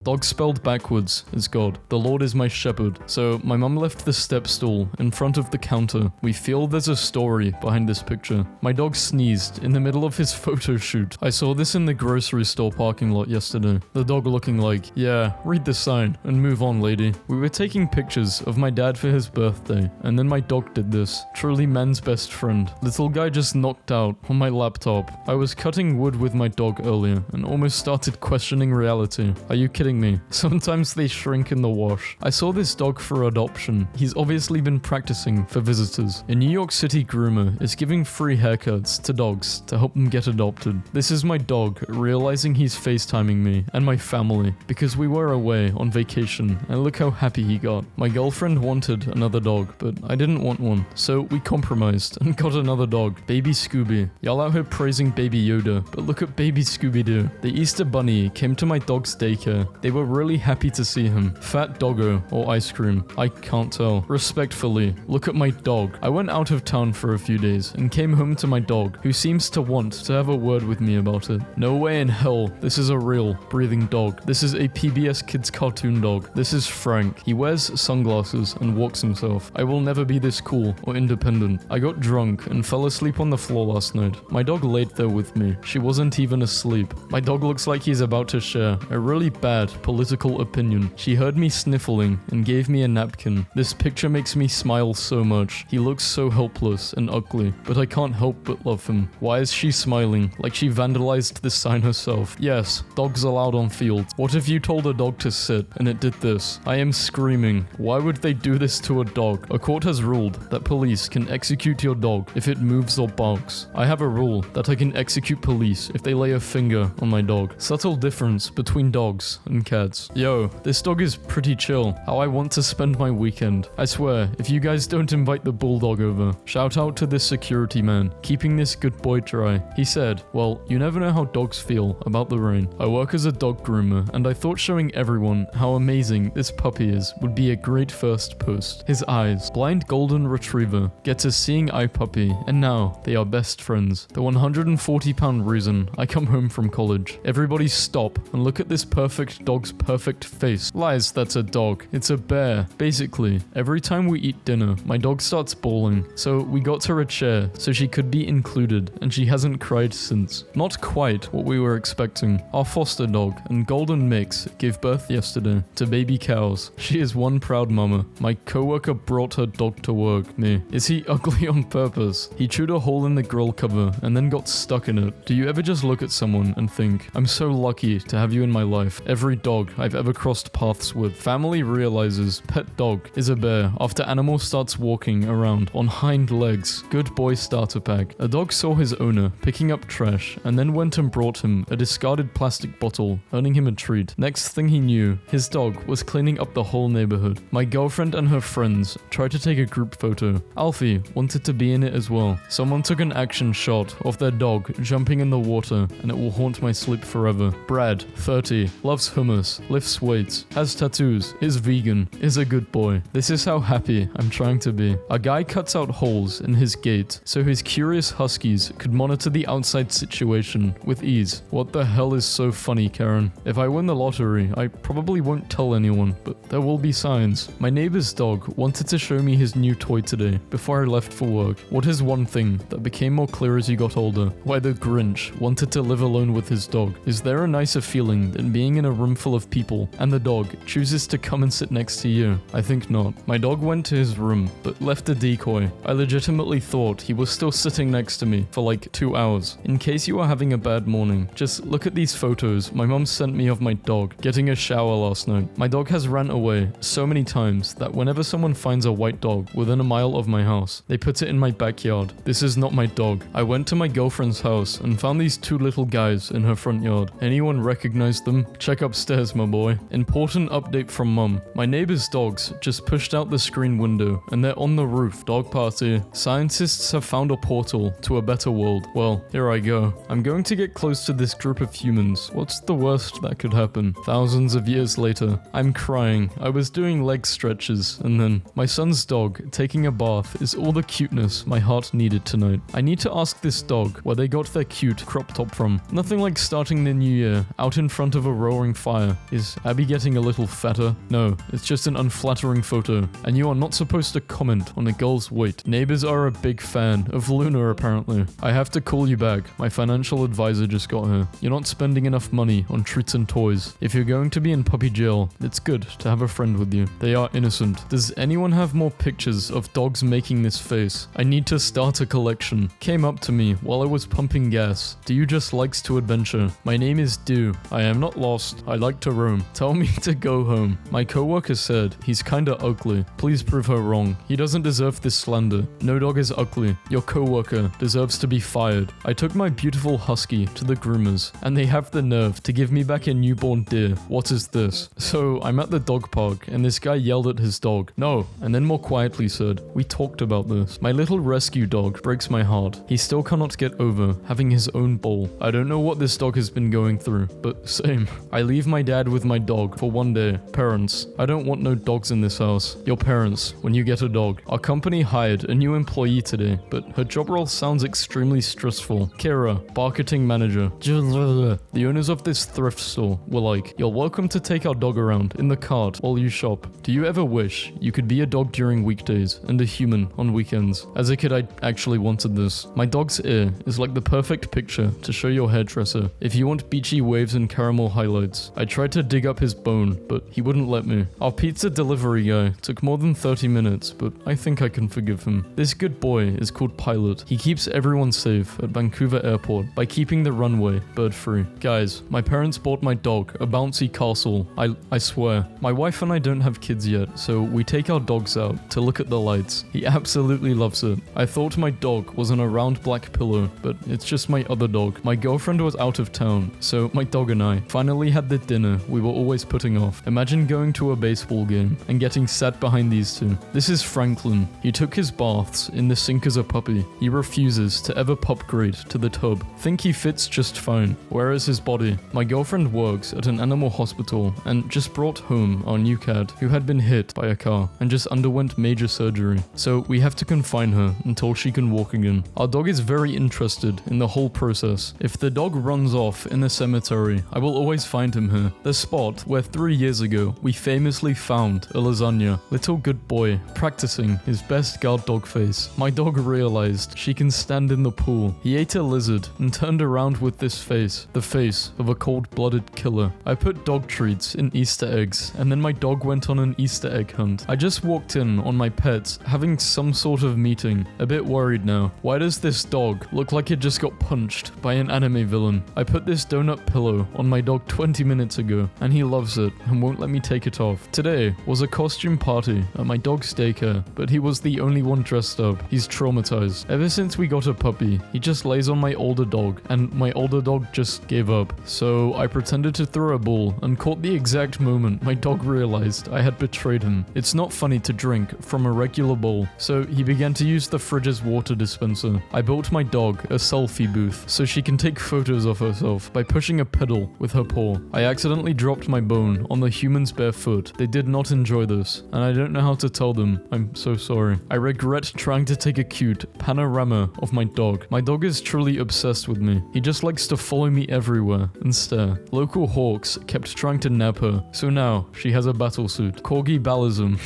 Dog spelled backwards is God. The Lord is my shepherd. So my mum left the step stool in front of the counter. We feel there's a story behind this picture. My dog sneezed in the middle of his photo shoot. I saw this in the grocery store parking lot yesterday. The dog looking like, yeah, read the sign and move on, lady. We were taking pictures of my dad for his birthday, and then my dog did this. Truly man's best friend. Little guy just knocked out on my laptop. I was cutting wood with my dog earlier and almost started questioning reality. Are you kidding me? Sometimes they shrink in the wash. I saw this dog for adoption. He's obviously been practicing for visitors. A New York City groomer is giving free haircuts to dogs to help them get adopted. This is my dog realizing he's FaceTiming me and my family because we were away on vacation, and look how happy he got. My girlfriend wanted another dog, but I didn't want one, so we compromised and got another dog, Baby Scooby. Y'all out here praising Baby Yoda, but look at Baby Scooby-Doo. The Easter Bunny came to my dog's daycare. They were really happy to see him. Fat doggo or ice cream, I can't tell. Respectfully, look at my dog. I went out of town for a few days and came home to my dog, who seems to want to have a word with me about it. No way in hell this is a real, breathing dog. This is a PBS Kids cartoon dog. This is Frank. He wears sunglasses and walks himself. I will never be this cool or independent. I got drunk and fell asleep on the floor last night. My dog laid there with me. She wasn't even asleep. My dog looks like he's about to share a really bad political opinion. She heard me sniffling and gave me a napkin. This picture makes me smile so much. He looks so helpless and ugly, but I can't help but love him. Why is she smiling like she vandalized the sign herself? Yes, dogs allowed on field. What if you told a dog to sit and it did this? I am screaming. Why would they do this to a dog? A court has ruled that police can execute your dog if it moves or barks. I have a rule that I can execute police if they lay a finger on my dog. Subtle difference between dogs and cats. Yo, this dog is pretty chill. How I want to spend my weekend. I swear, if you guys don't invite the bulldog over, shout out to this security man, keeping this good boy dry. He said, well, you never know how dogs feel about the rain. I work as a dog groomer, and I thought showing everyone how amazing this puppy is would be a great first post. His eyes, blind golden retriever, gets a seeing eye puppy, and now they are best friends. The 140-pound reason I come home from college. Everybody stop and look at this perfect dog's perfect face. Lies, that's a dog. It's a bear. Basically, every time we eat dinner, my dog starts bawling, so we got her a chair so she could be included, and she hasn't cried since. Not quite what we were expecting. Our foster dog and golden mix gave birth yesterday to baby cows. She is one proud mama. My coworker brought her dog to work. Me. Is he ugly on purpose? He chewed a hole in the grill cover and then got stuck in it. Do you ever just look at someone and think, I'm so lucky to have you in my life? Every dog I've ever crossed paths with. Family realizes pet dog is a bear after animal starts walking around on hind legs. Good boy starter pack. A dog saw his owner picking up trash and then went and brought him a discarded plastic bottle, earning him a treat. Next thing he knew, his dog was cleaning up the whole neighborhood. My girlfriend and her friends tried to take a group photo. Alfie wanted to be in it as well. Someone took an action shot of their dog jumping in the water, and it will haunt my sleep forever. Brad, 30, loves hummus, lifts weights, has tattoos, is vegan, is a good boy. This is how happy I'm trying to be. A guy cuts out holes in his gate so his curious huskies could monitor the outside situation with ease. What the hell is so funny, Karen? If I win the lottery, I probably won't tell anyone, but there will be signs. My neighbor's dog wanted to show me his new toy today before I left for work. What is one thing that became more clear as you got older? Why the Grinch wanted to live alone with his dog. Is there a nicer feeling than being in a room full of people and the dog chooses to come and sit next to you? I think not. My dog went to his room, but left a decoy. I legitimately thought he was still sitting next to me for like 2 hours. In case you are having a bad morning, just look at these photos my mom sent me of my dog getting a shower last night. My dog has ran away so many times that whenever someone finds a white dog within a mile of my house, they put it in my backyard. This is not my dog. I went to my girlfriend's house and found these two little guys in her front yard. Anyone recognize them? Check upstairs, my boy. Important update from mom. My neighbor's dogs just pushed out the screen window and they're on the roof. Dog party. Scientists have found a portal to a better world. Well, here I go. I'm going to get close to this group of humans. What's the worst that could happen? Thousands of years later, I'm crying. I was doing leg stretches and then my son's dog taking a bath is all the cuteness my heart needed tonight. I need to ask this dog where they got their cute crop top from. Nothing like starting the new year out in front of a roaring fire fire. Is Abby getting a little fatter? No, it's just an unflattering photo. And you are not supposed to comment on a girl's weight. Neighbors are a big fan of Luna apparently. I have to call you back. My financial advisor just got here. You're not spending enough money on treats and toys. If you're going to be in puppy jail, it's good to have a friend with you. They are innocent. Does anyone have more pictures of dogs making this face? I need to start a collection. Came up to me while I was pumping gas. Do you just likes to adventure? My name is Do. I am not lost. I like to roam. Tell me to go home. My coworker said he's kinda ugly. Please prove her wrong. He doesn't deserve this slander. No dog is ugly. Your coworker deserves to be fired. I took my beautiful husky to the groomers, and they have the nerve to give me back a newborn deer. What is this? So I'm at the dog park, and this guy yelled at his dog. No, and then more quietly said, we talked about this. My little rescue dog breaks my heart. He still cannot get over having his own bowl. I don't know what this dog has been going through, but same. I leave my dad with my dog for one day. Parents, I don't want no dogs in this house. Your parents, when you get a dog. Our company hired a new employee today, but her job role sounds extremely stressful. Kira, marketing manager. The owners of this thrift store were like, you're welcome to take our dog around in the cart while you shop. Do you ever wish you could be a dog during weekdays and a human on weekends? As a kid, I actually wanted this. My dog's ear is like the perfect picture to show your hairdresser if you want beachy waves and caramel highlights. I tried to dig up his bone, but he wouldn't let me. Our pizza delivery guy took more than 30 minutes, but I think I can forgive him. This good boy is called Pilot. He keeps everyone safe at Vancouver Airport by keeping the runway bird-free. Guys, my parents bought my dog a bouncy castle. I swear. My wife and I don't have kids yet, so we take our dogs out to look at the lights. He absolutely loves it. I thought my dog was on a round black pillow, but it's just my other dog. My girlfriend was out of town, so my dog and I finally had the dinner we were always putting off. Imagine going to a baseball game and getting sat behind these two. This is Franklin. He took his baths in the sink as a puppy. He refuses to ever upgrade to the tub. Think he fits just fine. Where is his body? My girlfriend works at an animal hospital and just brought home our new cat who had been hit by a car and just underwent major surgery. So we have to confine her until she can walk again. Our dog is very interested in the whole process. If the dog runs off in the cemetery, I will always find him here. The spot where 3 years ago we famously found a lasagna. Little good boy practicing his best guard dog face. My dog realized she can stand in the pool. He ate a lizard and turned around with this face, the face of a cold-blooded killer. I put dog treats in Easter eggs, and then my dog went on an Easter egg hunt. I just walked in on my pets having some sort of meeting. A bit worried now. Why does this dog look like it just got punched by an anime villain? I put this donut pillow on my dog 20 minutes ago, and he loves it and won't let me take it off. Today was a costume party at my dog's daycare, but he was the only one dressed up. He's traumatized. Ever since we got a puppy, he just lays on my older dog, and my older dog just gave up. So I pretended to throw a ball and caught the exact moment my dog realized I had betrayed him. It's not funny to drink from a regular bowl, so he began to use the fridge's water dispenser. I built my dog a selfie booth so she can take photos of herself by pushing a pedal with her paw. I accidentally dropped my bone on the human's bare foot. They did not enjoy this, and I don't know how to tell them. I'm so sorry. I regret trying to take a cute panorama of my dog. My dog is truly obsessed with me. He just likes to follow me everywhere and stare. Local hawks kept trying to nab her, so now she has a battle suit. Corgi ballism.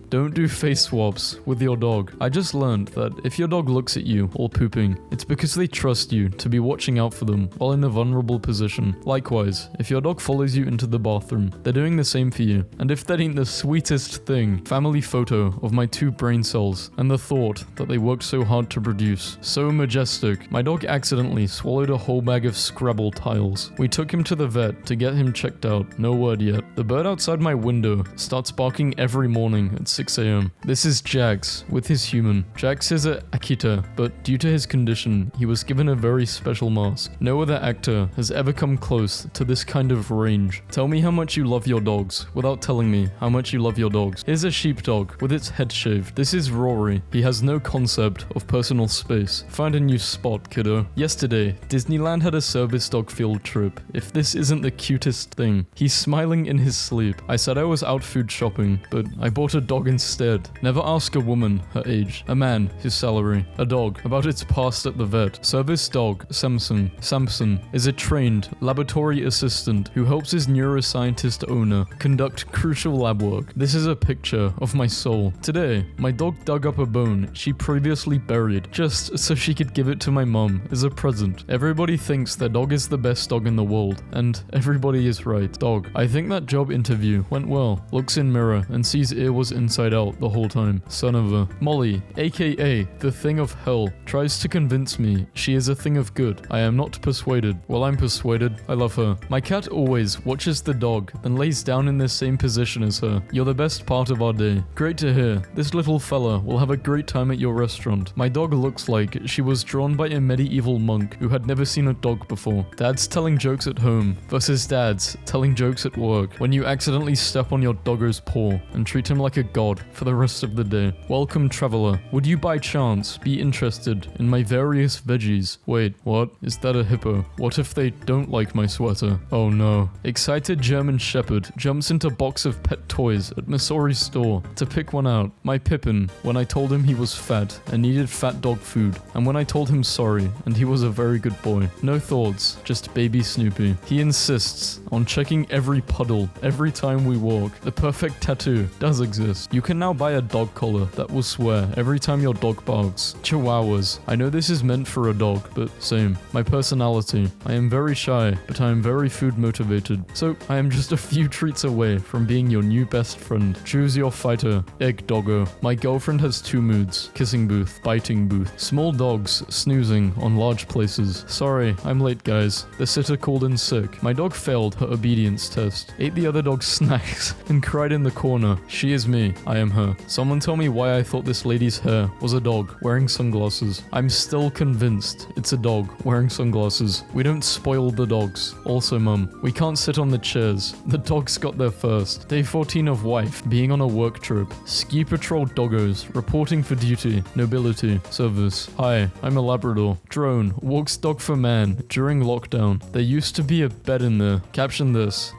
Don't do face swaps with your dog. I just learned that if your dog looks at you while pooping, it's because they trust you to be watching out for them while in a vulnerable position. Likewise, if your dog follows you into the bathroom, they're doing the same for you. And if that ain't the sweetest thing, family photo of my 2 brain cells and the thought that they worked so hard to produce. So majestic. My dog accidentally swallowed a whole bag of Scrabble tiles. We took him to the vet to get him checked out. No word yet. The bird outside my window starts barking every morning at 6 a.m. This is Jax with his human. Jax is a Akita, but due to his condition, he was given a very special mask. No other actor has ever come close to this kind of range. Tell me how much you love your dogs without telling me how much you love your dogs. Here's a sheepdog with its head shaved. This is Rory. He has no concept of personal space. Find a new spot, kiddo. Yesterday, Disneyland had a service dog field trip. If this isn't the cutest thing. He's smiling in his sleep. I said I was out food shopping, but I bought a dog instead. Never ask a woman her age. A man his salary. A dog about its past at the vet. Service dog Samson. Samson is a trained laboratory assistant who helps helps his neuroscientist owner conduct crucial lab work. This is a picture of my soul. Today, my dog dug up a bone she previously buried just so she could give it to my mom as a present. Everybody thinks their dog is the best dog in the world, and everybody is right. Dog, I think that job interview went well. Looks in mirror and sees ear was inside out the whole time. Son of a... Molly, aka the thing of hell, tries to convince me she is a thing of good. I am not persuaded. Well, I'm persuaded. I love her. My cat always watches the dog, then lays down in the same position as her. You're the best part of our day. Great to hear. This little fella will have a great time at your restaurant. My dog looks like she was drawn by a medieval monk who had never seen a dog before. Dad's telling jokes at home versus dads telling jokes at work when you accidentally step on your doggo's paw and treat him like a god for the rest of the day. Welcome, traveler. Would you by chance be interested in my various veggies? Wait, what? Is that a hippo? What if they don't like my sweater? Oh no. Excited German Shepherd jumps into box of pet toys at Missouri's store to pick one out. My Pippin, when I told him he was fat and needed fat dog food, and when I told him sorry and he was a very good boy. No thoughts, just baby Snoopy. He insists on checking every puddle every time we walk. The perfect tattoo does exist. You can now buy a dog collar that will swear every time your dog barks. Chihuahuas. I know this is meant for a dog, but same. My personality. I am very shy, but I am very food motivated. So I am just a few treats away from being your new best friend. Choose your fighter. Egg doggo. My girlfriend has two moods. Kissing booth, biting booth. Small dogs snoozing on large places. Sorry, I'm late guys. The sitter called in sick. My dog failed her obedience test. Ate the other dog's snacks and cried in the corner. She is me. I am her. Someone tell me why I thought this lady's hair was a dog wearing sunglasses. I'm still convinced it's a dog wearing sunglasses. We don't spoil the dogs. Also, mum, we can't sit on the chairs. The dogs got there first. Day 14 of wife being on a work trip. Ski patrol doggos reporting for duty. Nobility. Service. Hi, I'm a Labrador. Drone. Walks dog for man during lockdown. There used to be a bed in there. Caption this.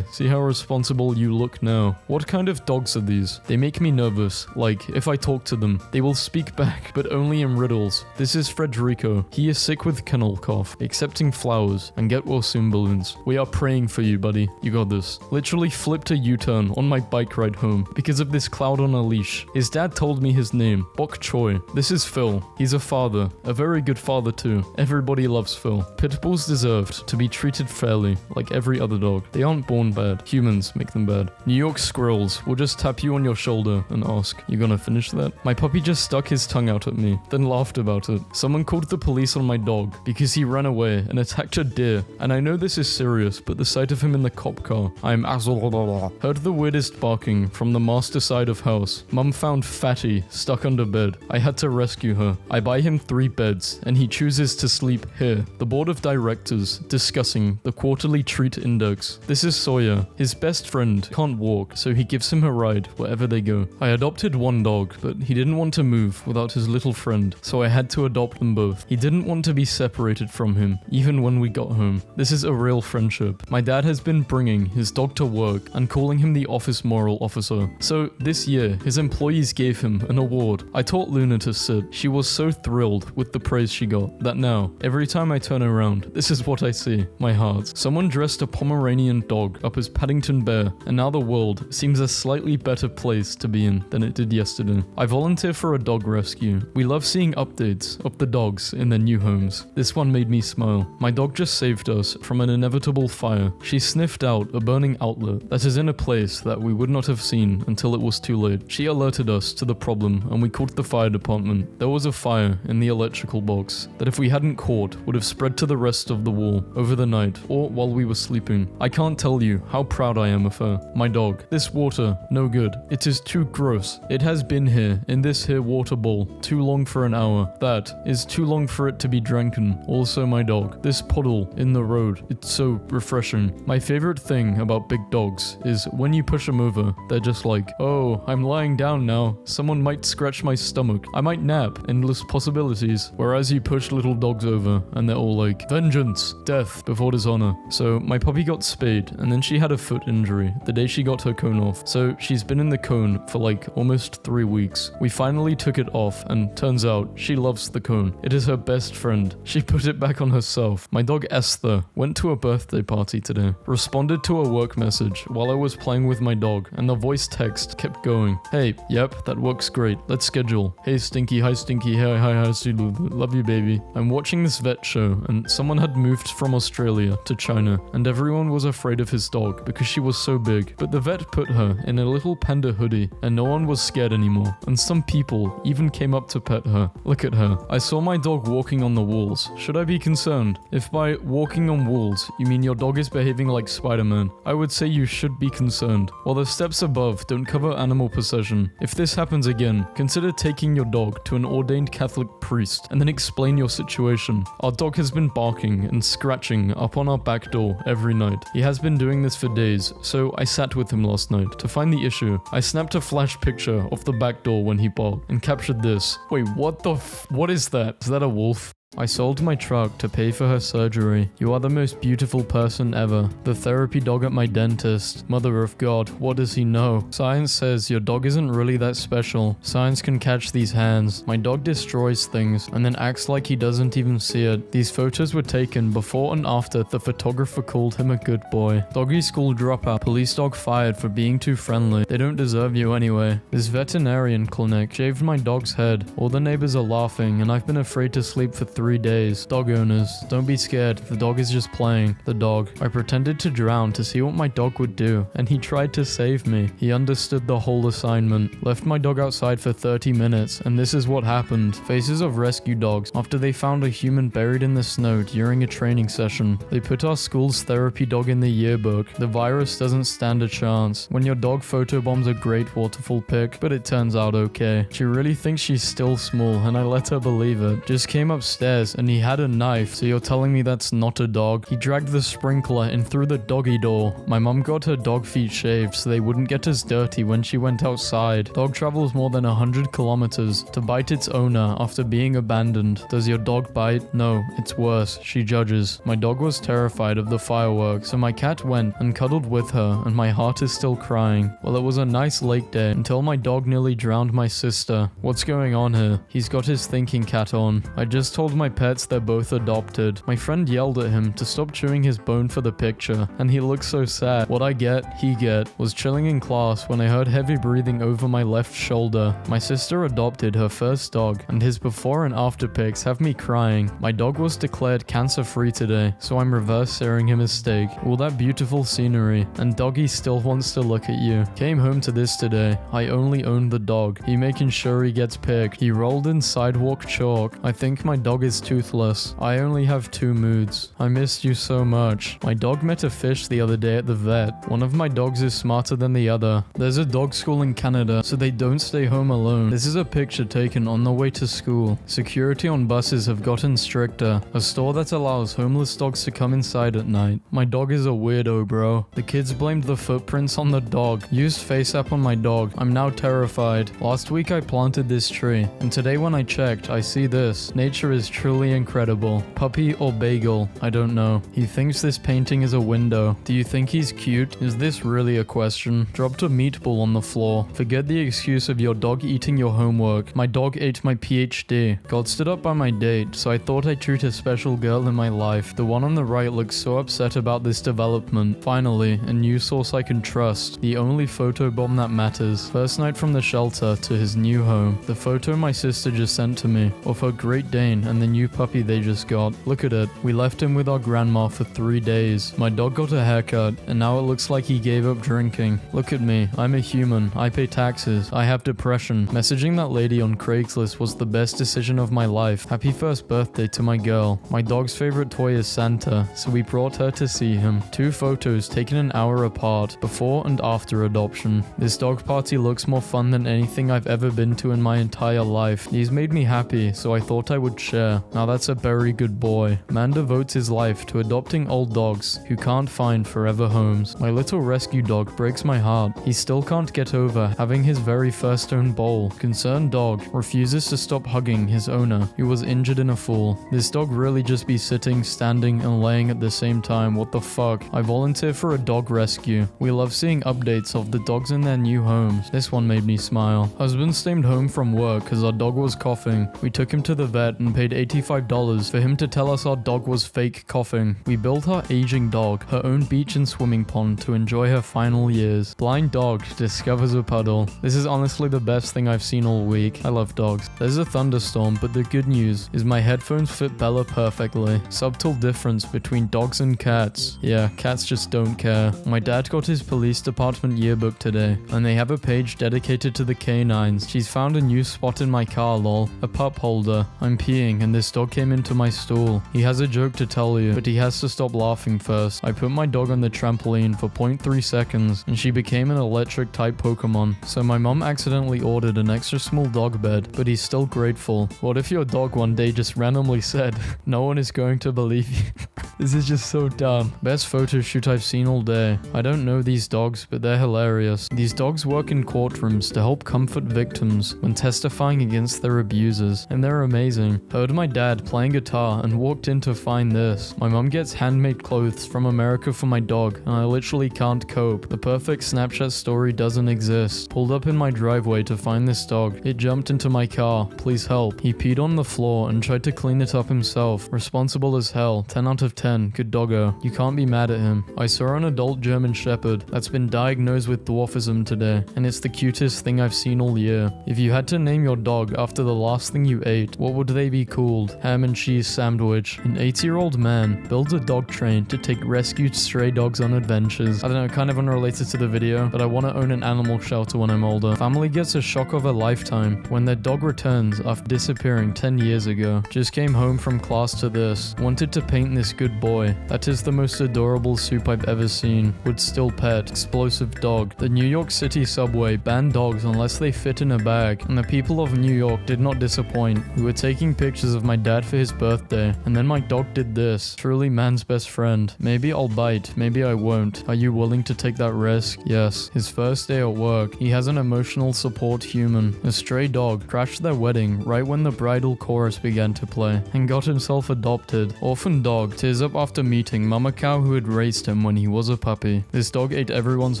See how responsible you look now. What kind of dogs are these? They make me nervous. Like, if I talk to them, they will speak back, but only in riddles. This is Frederico. He is sick with kennel cough, accepting flowers, and get well soon balloons. We are praying for you, buddy. You got this. Literally flipped a U-turn on my bike ride home because of this cloud on a leash. His dad told me his name, Bok Choi. This is Phil. He's a father. A very good father too. Everybody loves Phil. Pitbulls deserved to be treated fairly, like every other dog. They aren't born bad. Humans make them bad. New York squirrels will just tap you on your shoulder and ask, you gonna finish that? My puppy just stuck his tongue out at me, then laughed about it. Someone called the police on my dog because he ran away and attacked a deer. And I know this is serious, but the sight of him in the cop car, I'm heard the weirdest barking from the master side of house. Mum found Fatty stuck under bed. I had to rescue her. I buy him 3 beds and he chooses to sleep here. The board of directors discussing the quarterly treat index. This is Sawyer. His best friend can't walk, so he gives him a ride wherever they go. I adopted one dog, but he didn't want to move without his little friend, so I had to adopt them both. He didn't want to be separated from him, even when we got home. This is a real friendship. My dad has been bringing his dog to work and calling him the office moral officer. So this year, his employees gave him an award. I taught Luna to sit. She was so thrilled with the praise she got that now, every time I turn around, this is what I see. My heart. Someone dressed a Pomeranian dog up as Paddington Bear, and now the world seems a slightly better place to be in than it did yesterday. I volunteer for a dog rescue. We love seeing updates of the dogs in their new homes. This one made me smile. My dog just saved us from an inevitable fire. She sniffed out a burning outlet that is in a place that we would not have seen until it was too late. She alerted us to the problem and we called the fire department. There was a fire in the electrical box that if we hadn't caught would have spread to the rest of the wall over the night or while we were sleeping. I can't tell you how proud I am of her. My dog. This water, no good. It is too gross. It has been here in this here water bowl too long for an hour. That is too long for it to be drinking. Also my dog. This puddle in the road. It's so refreshing. My favorite thing about big dogs is when you push them over, they're just like, oh, I'm lying down now. Someone might scratch my stomach. I might nap. Endless possibilities. Whereas you push little dogs over and they're all like, vengeance, death before dishonor. So my puppy got spayed and then she had a foot injury the day she got her cone off. So she's been in the cone for like almost 3 weeks. We finally took it off and turns out she loves the cone. It is her best friend. She put it back on herself. My dog Esther went to a birthday party today. Responded to a work message while I was playing with my dog, and the voice text kept going. Hey, yep, that works great. Let's schedule. Hey Stinky, hi Stinky, hi Sulu. Love you baby. I'm watching this vet show, and someone had moved from Australia to China, and everyone was afraid of his dog because she was so big. But the vet put her in a little panda hoodie, and no one was scared anymore. And some people even came up to pet her. Look at her. I saw my dog walking on the walls. Should I be concerned? If by walking on walls you mean your dog is behaving like Spider-Man, I would say you should be concerned. While the steps above don't cover animal possession, if this happens again, consider taking your dog to an ordained Catholic priest and then explain your situation. Our dog has been barking and scratching up on our back door every night. He has been doing this for days, so I sat with him last night to find the issue. I snapped a flash picture of the back door when he barked and captured this. Wait, what is that? Is that a wolf? I sold my truck to pay for her surgery. You are the most beautiful person ever. The therapy dog at my dentist. Mother of God, what does he know? Science says your dog isn't really that special. Science can catch these hands. My dog destroys things and then acts like he doesn't even see it. These photos were taken before and after the photographer called him a good boy. Doggy school dropout. Police dog fired for being too friendly. They don't deserve you anyway. This veterinarian clinic shaved my dog's head. All the neighbors are laughing and I've been afraid to sleep for 3 days. Dog owners, don't be scared. The dog is just playing. The dog. I pretended to drown to see what my dog would do, and he tried to save me. He understood the whole assignment. Left my dog outside for 30 minutes, and this is what happened. Faces of rescue dogs after they found a human buried in the snow during a training session. They put our school's therapy dog in the yearbook. The virus doesn't stand a chance. When your dog photobombs a great waterfall pic, but it turns out okay. She really thinks she's still small, and I let her believe it. Just came upstairs and he had a knife, so you're telling me that's not a dog? He dragged the sprinkler in through the doggy door. My mum got her dog feet shaved so they wouldn't get as dirty when she went outside. Dog travels more than 100 kilometers to bite its owner after being abandoned. Does your dog bite? No, it's worse. She judges. My dog was terrified of the fireworks, so my cat went and cuddled with her, and my heart is still crying. Well, it was a nice lake day until my dog nearly drowned my sister. What's going on here? He's got his thinking cap on. I just told my pets they're both adopted. My friend yelled at him to stop chewing his bone for the picture, and he looked so sad. What I get, he get. Was chilling in class when I heard heavy breathing over my left shoulder. My sister adopted her first dog, and his before and after pics have me crying. My dog was declared cancer-free today, so I'm reverse searing him a steak. All that beautiful scenery, and doggy still wants to look at you. Came home to this today. I only own the dog. He making sure he gets picked. He rolled in sidewalk chalk. I think my dog is toothless. I only have 2 moods. I missed you so much. My dog met a fish the other day at the vet. One of my dogs is smarter than the other. There's a dog school in Canada, so they don't stay home alone. This is a picture taken on the way to school. Security on buses have gotten stricter. A store that allows homeless dogs to come inside at night. My dog is a weirdo, bro. The kids blamed the footprints on the dog. Used face app on my dog. I'm now terrified. Last week I planted this tree, and today when I checked, I see this. Nature is truly incredible. Puppy or bagel? I don't know. He thinks this painting is a window. Do you think he's cute? Is this really a question? Dropped a meatball on the floor. Forget the excuse of your dog eating your homework. My dog ate my PhD. Got stood up by my date, so I thought I'd treat a special girl in my life. The one on the right looks so upset about this development. Finally, a news source I can trust. The only photobomb that matters. First night from the shelter to his new home. The photo my sister just sent to me of her Great Dane and the new puppy they just got. Look at it. We left him with our grandma for 3 days. My dog got a haircut, and now it looks like he gave up drinking. Look at me. I'm a human. I pay taxes. I have depression. Messaging that lady on Craigslist was the best decision of my life. Happy first birthday to my girl. My dog's favorite toy is Santa, so we brought her to see him. 2 photos taken an hour apart, before and after adoption. This dog party looks more fun than anything I've ever been to in my entire life. These made me happy, so I thought I would share. Now that's a very good boy. Man devotes his life to adopting old dogs who can't find forever homes. My little rescue dog breaks my heart. He still can't get over having his very first own bowl. Concerned dog refuses to stop hugging his owner, who was injured in a fall. This dog really just be sitting, standing, and laying at the same time. What the fuck? I volunteer for a dog rescue. We love seeing updates of the dogs in their new homes. This one made me smile. Husband stayed home from work because our dog was coughing. We took him to the vet and paid $85 for him to tell us our dog was fake coughing. We built our aging dog her own beach and swimming pond to enjoy her final years. Blind dog discovers a puddle. This is honestly the best thing I've seen all week. I love dogs. There's a thunderstorm, but the good news is my headphones fit Bella perfectly. Subtle difference between dogs and cats. Yeah, cats just don't care. My dad got his police department yearbook today, and they have a page dedicated to the canines. She's found a new spot in my car, lol. A pup holder. I'm peeing and this dog came into my stool. He has a joke to tell you, but he has to stop laughing first. I put my dog on the trampoline for 0.3 seconds, and she became an electric type Pokemon. So my mom accidentally ordered an extra small dog bed, but he's still grateful. What if your dog one day just randomly said, "No one is going to believe you"? This is just so dumb. Best photo shoot I've seen all day. I don't know these dogs, but they're hilarious. These dogs work in courtrooms to help comfort victims when testifying against their abusers, and they're amazing. Heard my dad playing guitar and walked in to find this. My mom gets handmade clothes from America for my dog, and I literally can't cope. The perfect Snapchat story doesn't exist. Pulled up in my driveway to find this dog. It jumped into my car. Please help. He peed on the floor and tried to clean it up himself. Responsible as hell. 10 out of 10. Good doggo. You can't be mad at him. I saw an adult German Shepherd that's been diagnosed with dwarfism today, and it's the cutest thing I've seen all year. If you had to name your dog after the last thing you ate, what would they be called? Ham and cheese sandwich. An 80-year-old man builds a dog train to take rescued stray dogs on adventures. I don't know, kind of unrelated to the video, but I want to own an animal shelter when I'm older. Family gets a shock of a lifetime when their dog returns after disappearing 10 years ago. Just came home from class to this. Wanted to paint this good boy. That is the most adorable soup I've ever seen. Would still pet. Explosive dog. The New York City subway banned dogs unless they fit in a bag, and the people of New York did not disappoint. We were taking pictures of my dad for his birthday, and then my dog did this. Truly man's best friend. Maybe I'll bite, maybe I won't. Are you willing to take that risk? Yes. His first day at work, he has an emotional support human. A stray dog crashed their wedding right when the bridal chorus began to play, and got himself adopted. Orphan dog tears up after meeting mama cow who had raised him when he was a puppy. This dog ate everyone's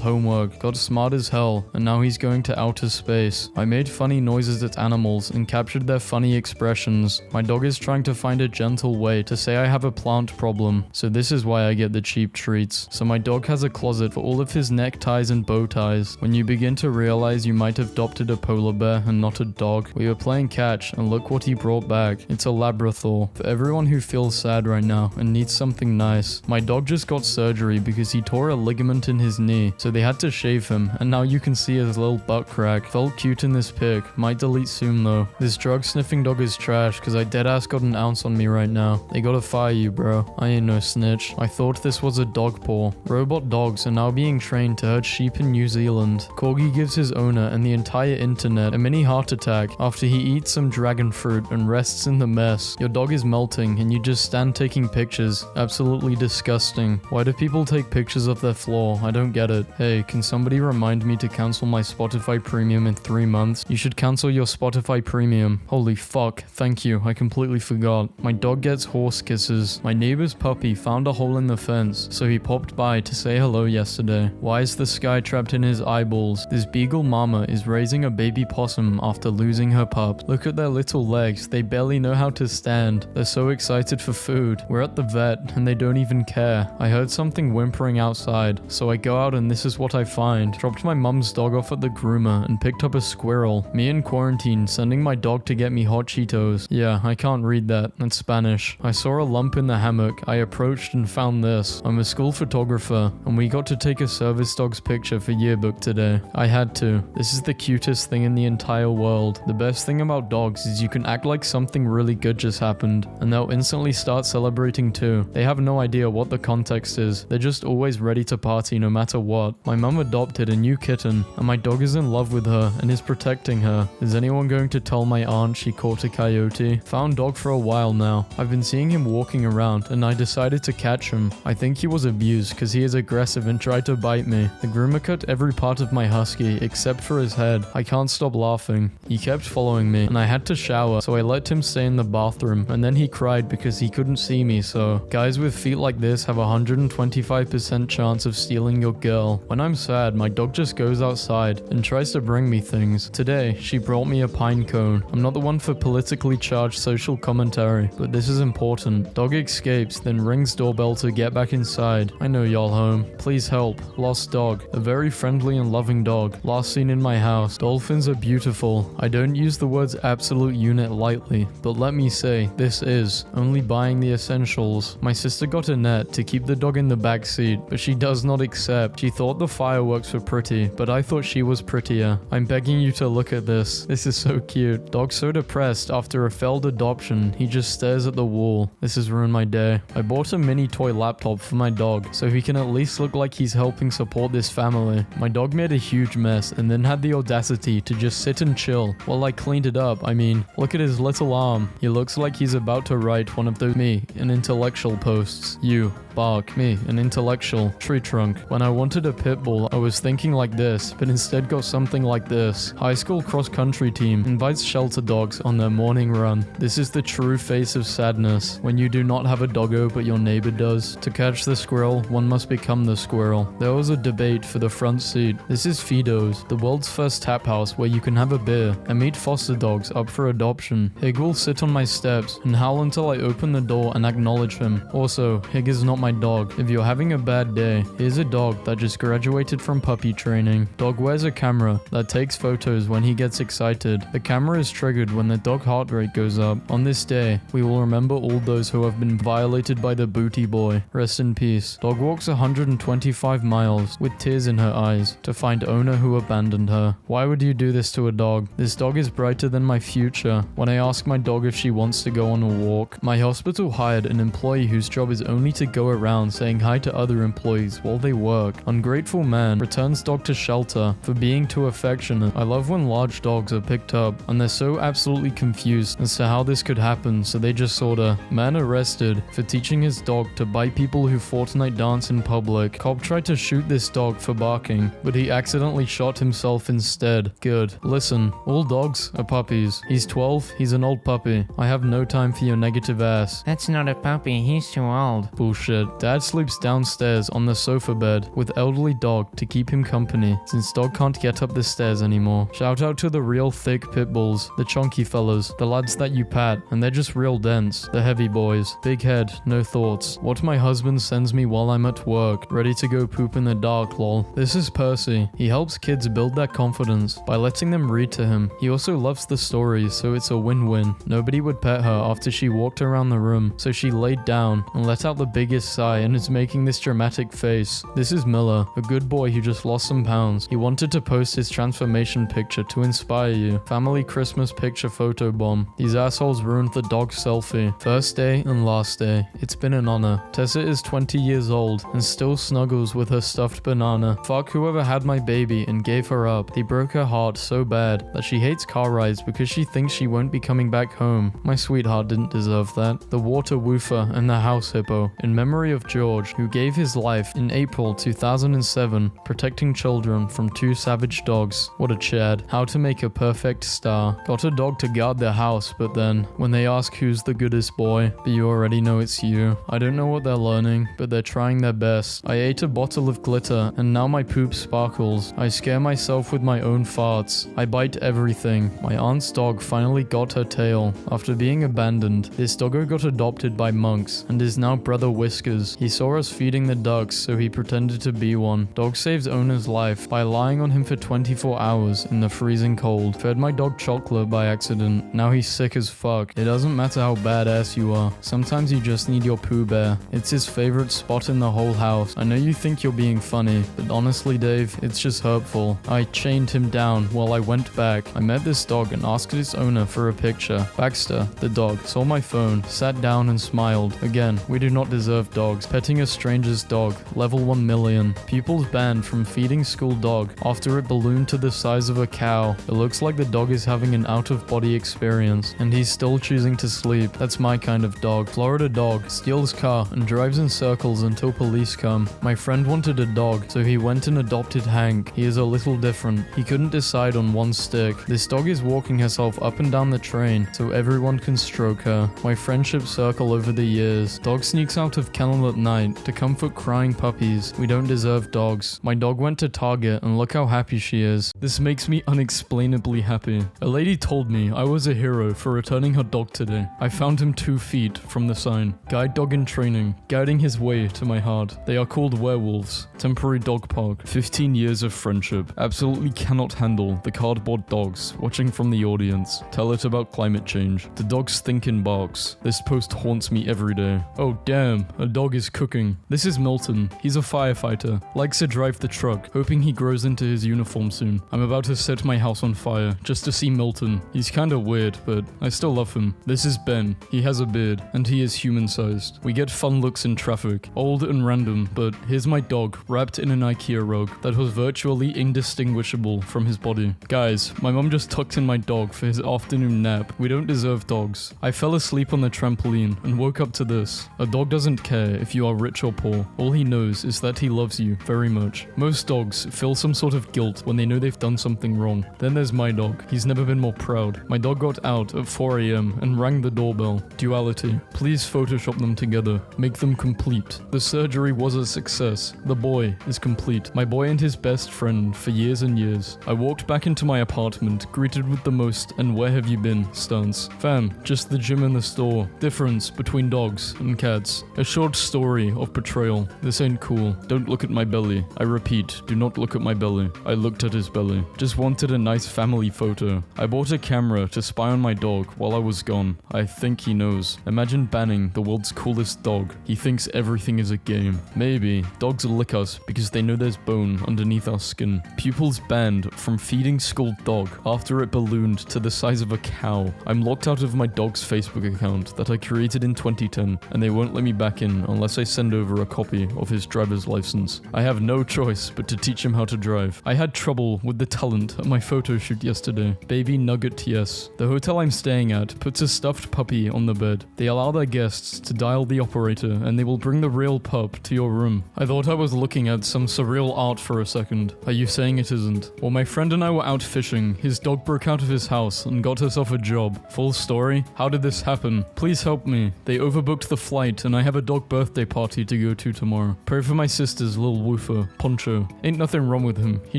homework, got smart as hell, and now he's going to outer space. I made funny noises at animals and captured their funny expressions. My dog is trying to find a gentle way to say I have a plant problem, so this is why I get the cheap treats. So my dog has a closet for all of his neckties and bow ties. When you begin to realize you might have adopted a polar bear and not a dog. We were playing catch, and look what he brought back. It's a Labrador. For everyone who feels sad right now and needs something nice, my dog just got surgery because he tore a ligament in his knee, so they had to shave him, and now you can see his little butt crack. Felt cute in this pic. Might delete soon though. This drug sniffing dog is trash because I deadass got an ounce on me right now. They gotta fire you, bro. I ain't no snitch. I thought this was a dog paw. Robot dogs are now being trained to herd sheep in New Zealand. Corgi gives his owner and the entire internet a mini heart attack after he eats some dragon fruit and rests in the mess. Your dog is melting and you just stand taking pictures. Absolutely disgusting. Why do people take pictures of their floor? I don't get it. Hey, can somebody remind me to cancel my Spotify premium in 3 months? You should cancel your Spotify premium. Holy fuck. Thank you. I completely forgot. My dog gets horse kisses. My neighbor's puppy found a hole in the fence, so he popped by to say hello yesterday. Why is the sky trapped in his eyeballs? This beagle mama is raising a baby possum after losing her pup. Look at their little legs. They barely know how to stand. They're so excited for food. We're at the vet and they don't even care. I heard something whimpering outside, so I go out and this is what I find. Dropped my mum's dog off at the groomer and picked up a squirrel. Me in quarantine sending my dog to get me hot Cheetos. Yeah, I can't read that. That's Spanish. I saw a lump in the hammock. I approached and found this. I'm a school photographer and we got to take a service dog's picture for yearbook today. I had to. This is the cutest thing in the entire world. The best thing about dogs is you can act like something really good just happened and they'll instantly start celebrating too. They have no idea what the context is. They're just always ready to party no matter what. My mum adopted a new kitten and my dog is in love with her and is protecting her. Is anyone going to tell my aunt she caught a coyote? Found dog for a while now. I've been seeing him walking around and I decided to catch him. I think he was abused because he is aggressive and tried to bite me. The groomer cut every part of my husky except for his head. I can't stop laughing. He kept following me and I had to shower, so I let him stay in the bathroom and then he cried because he couldn't see me. So guys with feet like this have a 125% chance of stealing your girl. When I'm sad, my dog just goes outside and tries to bring me things. Today, she brought me a pine cone. I'm not the one for politically charged social commentary, but this is important. Dog escapes, then rings doorbell to get back inside. I know y'all home. Please help. Lost dog. A very friendly and loving dog. Last seen in my house. Dolphins are beautiful. I don't use the words absolute unit lightly, but let me say, this is only buying the essentials. My sister got a net to keep the dog in the back seat, but she does not accept. She thought the fireworks were pretty, but I thought she was prettier. I'm begging you to look at this. This is so cute. Dog's so depressed after a failed adoption, he just stares at the wall. This has ruined my day. I bought a mini toy laptop for my dog, so he can at least look like he's helping support this family. My dog made a huge mess and then had the audacity to just sit and chill while I cleaned it up. I mean, look at his little arm. He looks like he's about to write one of those an intellectual posts. You, bark, me, an intellectual, tree trunk. When I wanted a pit bull, I was thinking like this, but instead got something like this. High school cross-country team invites shelter dogs on their morning run. This is the true face of sadness, when you do not have a doggo but your neighbor does. To catch the squirrel, one must become the squirrel. There was a debate for the front seat. This is Fido's, the world's first tap house where you can have a beer and meet foster dogs up for adoption. Hig will sit on my steps and howl until I open the door and acknowledge him. Also, Hig is not my dog. If you're having a bad day, here's a dog that just graduated from puppy training. Dog wears a camera that takes photos when he gets excited. The camera is triggered when the dog heart rate goes up. On this day, we will remember all those who have been violated by the booty boy. Rest in peace. Dog walks 125 miles with tears in her eyes to find owner who abandoned her. Why would you do this to a dog? This dog is brighter than my future. When I ask my dog if she wants to go on a walk, my hospital hired an employee whose job is only to go around saying hi to other employees while they work. Ungrateful man returns dog to shelter for being too affectionate. I love when large dogs are picked up and they're so absolutely confused as to how this could happen, so they just sorta. Man arrested for teaching his dog to bite people who Fortnite dance in public. Cop tried to shoot this dog for barking, but he accidentally shot himself instead. Good. Listen, all dogs are puppies. He's 12, he's an old puppy. I have no time for your negative ass. That's not a puppy, he's too old. Bullshit. Dad sleeps downstairs on the sofa bed with elderly dog to keep him company since dog can't get up the stairs anymore. Shout out to the real thick pit bulls, the chunky fellas, the lads that you pat and they're just real dense, the heavy boys. Big head, no thoughts. What my husband sends me while I'm at work, ready to go poop in the dark, lol. This is Percy. He helps kids build their confidence by letting them read to him. He also loves the stories, so it's a win-win. Nobody would pet her after she walked around the room, so she laid down and let out the biggest sigh and is making this dramatic face. This is Miller, a good boy who just lost some pounds. He wanted to post his transformation picture to inspire you. Family Christmas picture photo bomb. These assholes ruined the dog selfie. First day and last day. It's been an honor. Tessa is 20 years old and still snuggles with her stuffed banana. Fuck whoever had my baby and gave her up. They broke her heart so bad that she hates car rides because she thinks she won't be coming back home. My sweetheart didn't deserve that. The water woofer and the house hippo. In memory of George, who gave his life in April 2007 protecting children from 2 savage dogs. What a chad. How to make a perfect star. Got a dog to guard their house, but then when they ask who's the goodest boy, but you already know it's you. I don't know what they're learning, but they're trying their best. I ate a bottle of glitter and now my poop sparkles. I scare myself with my own farts. I bite everything. My aunt's dog finally got her tail after being abandoned. This doggo got adopted by monks and is now Brother Whiskers. He saw us feeding the ducks, so he pretended to be one. Dog saves owner's life by lying on him for 24 hours in the freezing cold. Fed my dog chocolate by accident. Now he's sick as fuck. It doesn't matter how badass you are. Sometimes you just need your Pooh Bear. It's his favorite spot in the whole house. I know you think you're being funny, but honestly, Dave, it's just hurtful. I chained him down while I went back. I met this dog and asked its owner for a picture. Baxter, the dog, saw my phone, sat down and smiled. Again, we do not deserve dogs. Petting a stranger's dog, level 1 million. Pupils banned from feeding school dog after it ballooned to the size of a cow. It looks like the dog is having an out-of-body experience, and he's still choosing to sleep. That's my kind of dog. Florida dog, steals car and drives in circles until police come. My friend wanted a dog, so he went and adopted Hank. He is a little different. He couldn't decide on one stick. This dog is walking herself up and down the train so everyone can stroke her. My friendship circle over the years. Dog sneaks out of kennel at night to comfort crying puppies. We don't deserve dogs. My dog went to Target and look how happy she is. This makes me unexplainably happy. A lady told me I was a hero for returning learning her dog today. I found him 2 feet from the sign. Guide dog in training, guiding his way to my heart. They are called werewolves. Temporary dog park. 15 years of friendship. Absolutely cannot handle the cardboard dogs watching from the audience. Tell it about climate change. The dog stinking barks. This post haunts me every day. Oh damn, a dog is cooking. This is Milton. He's a firefighter. Likes to drive the truck, hoping he grows into his uniform soon. I'm about to set my house on fire just to see Milton. He's kinda weird, but I still love him. This is Ben. He has a beard, and he is human-sized. We get fun looks in traffic. Old and random, but here's my dog wrapped in an IKEA rug that was virtually indistinguishable from his body. Guys, my mom just tucked in my dog for his afternoon nap. We don't deserve dogs. I fell asleep on the trampoline and woke up to this. A dog doesn't care if you are rich or poor. All he knows is that he loves you very much. Most dogs feel some sort of guilt when they know they've done something wrong. Then there's my dog. He's never been more proud. My dog got out at 4 a.m. and rang the doorbell. Duality. Please Photoshop them together. Make them complete. The surgery was a success. The boy is complete. My boy and his best friend for years and years. I walked back into my apartment, greeted with the most "and where have you been" stance. Fam, just the gym and the store. Difference between dogs and cats. A short story of betrayal. This ain't cool. Don't look at my belly. I repeat, do not look at my belly. I looked at his belly. Just wanted a nice family photo. I bought a camera to spy on my dog while I was gone. I think he knows. Imagine banning the world's coolest dog. He thinks everything is a game. Maybe dogs lick us because they know there's bone underneath our skin. Pupils banned from feeding school dog after it ballooned to the size of a cow. I'm locked out of my dog's Facebook account that I created in 2010, and they won't let me back in unless I send over a copy of his driver's license. I have no choice but to teach him how to drive. I had trouble with the talent at my photo shoot yesterday. Baby Nugget, yes. The hotel I'm staying at puts a stuffed puppy on the bed. They allow their guests to dial the operator and they will bring the real pup to your room. I thought I was looking at some surreal art for a second. Are you saying it isn't? While my friend and I were out fishing, his dog broke out of his house and got herself a job. Full story? How did this happen? Please help me. They overbooked the flight and I have a dog birthday party to go to tomorrow. Pray for my sister's little woofer, Poncho. Ain't nothing wrong with him. He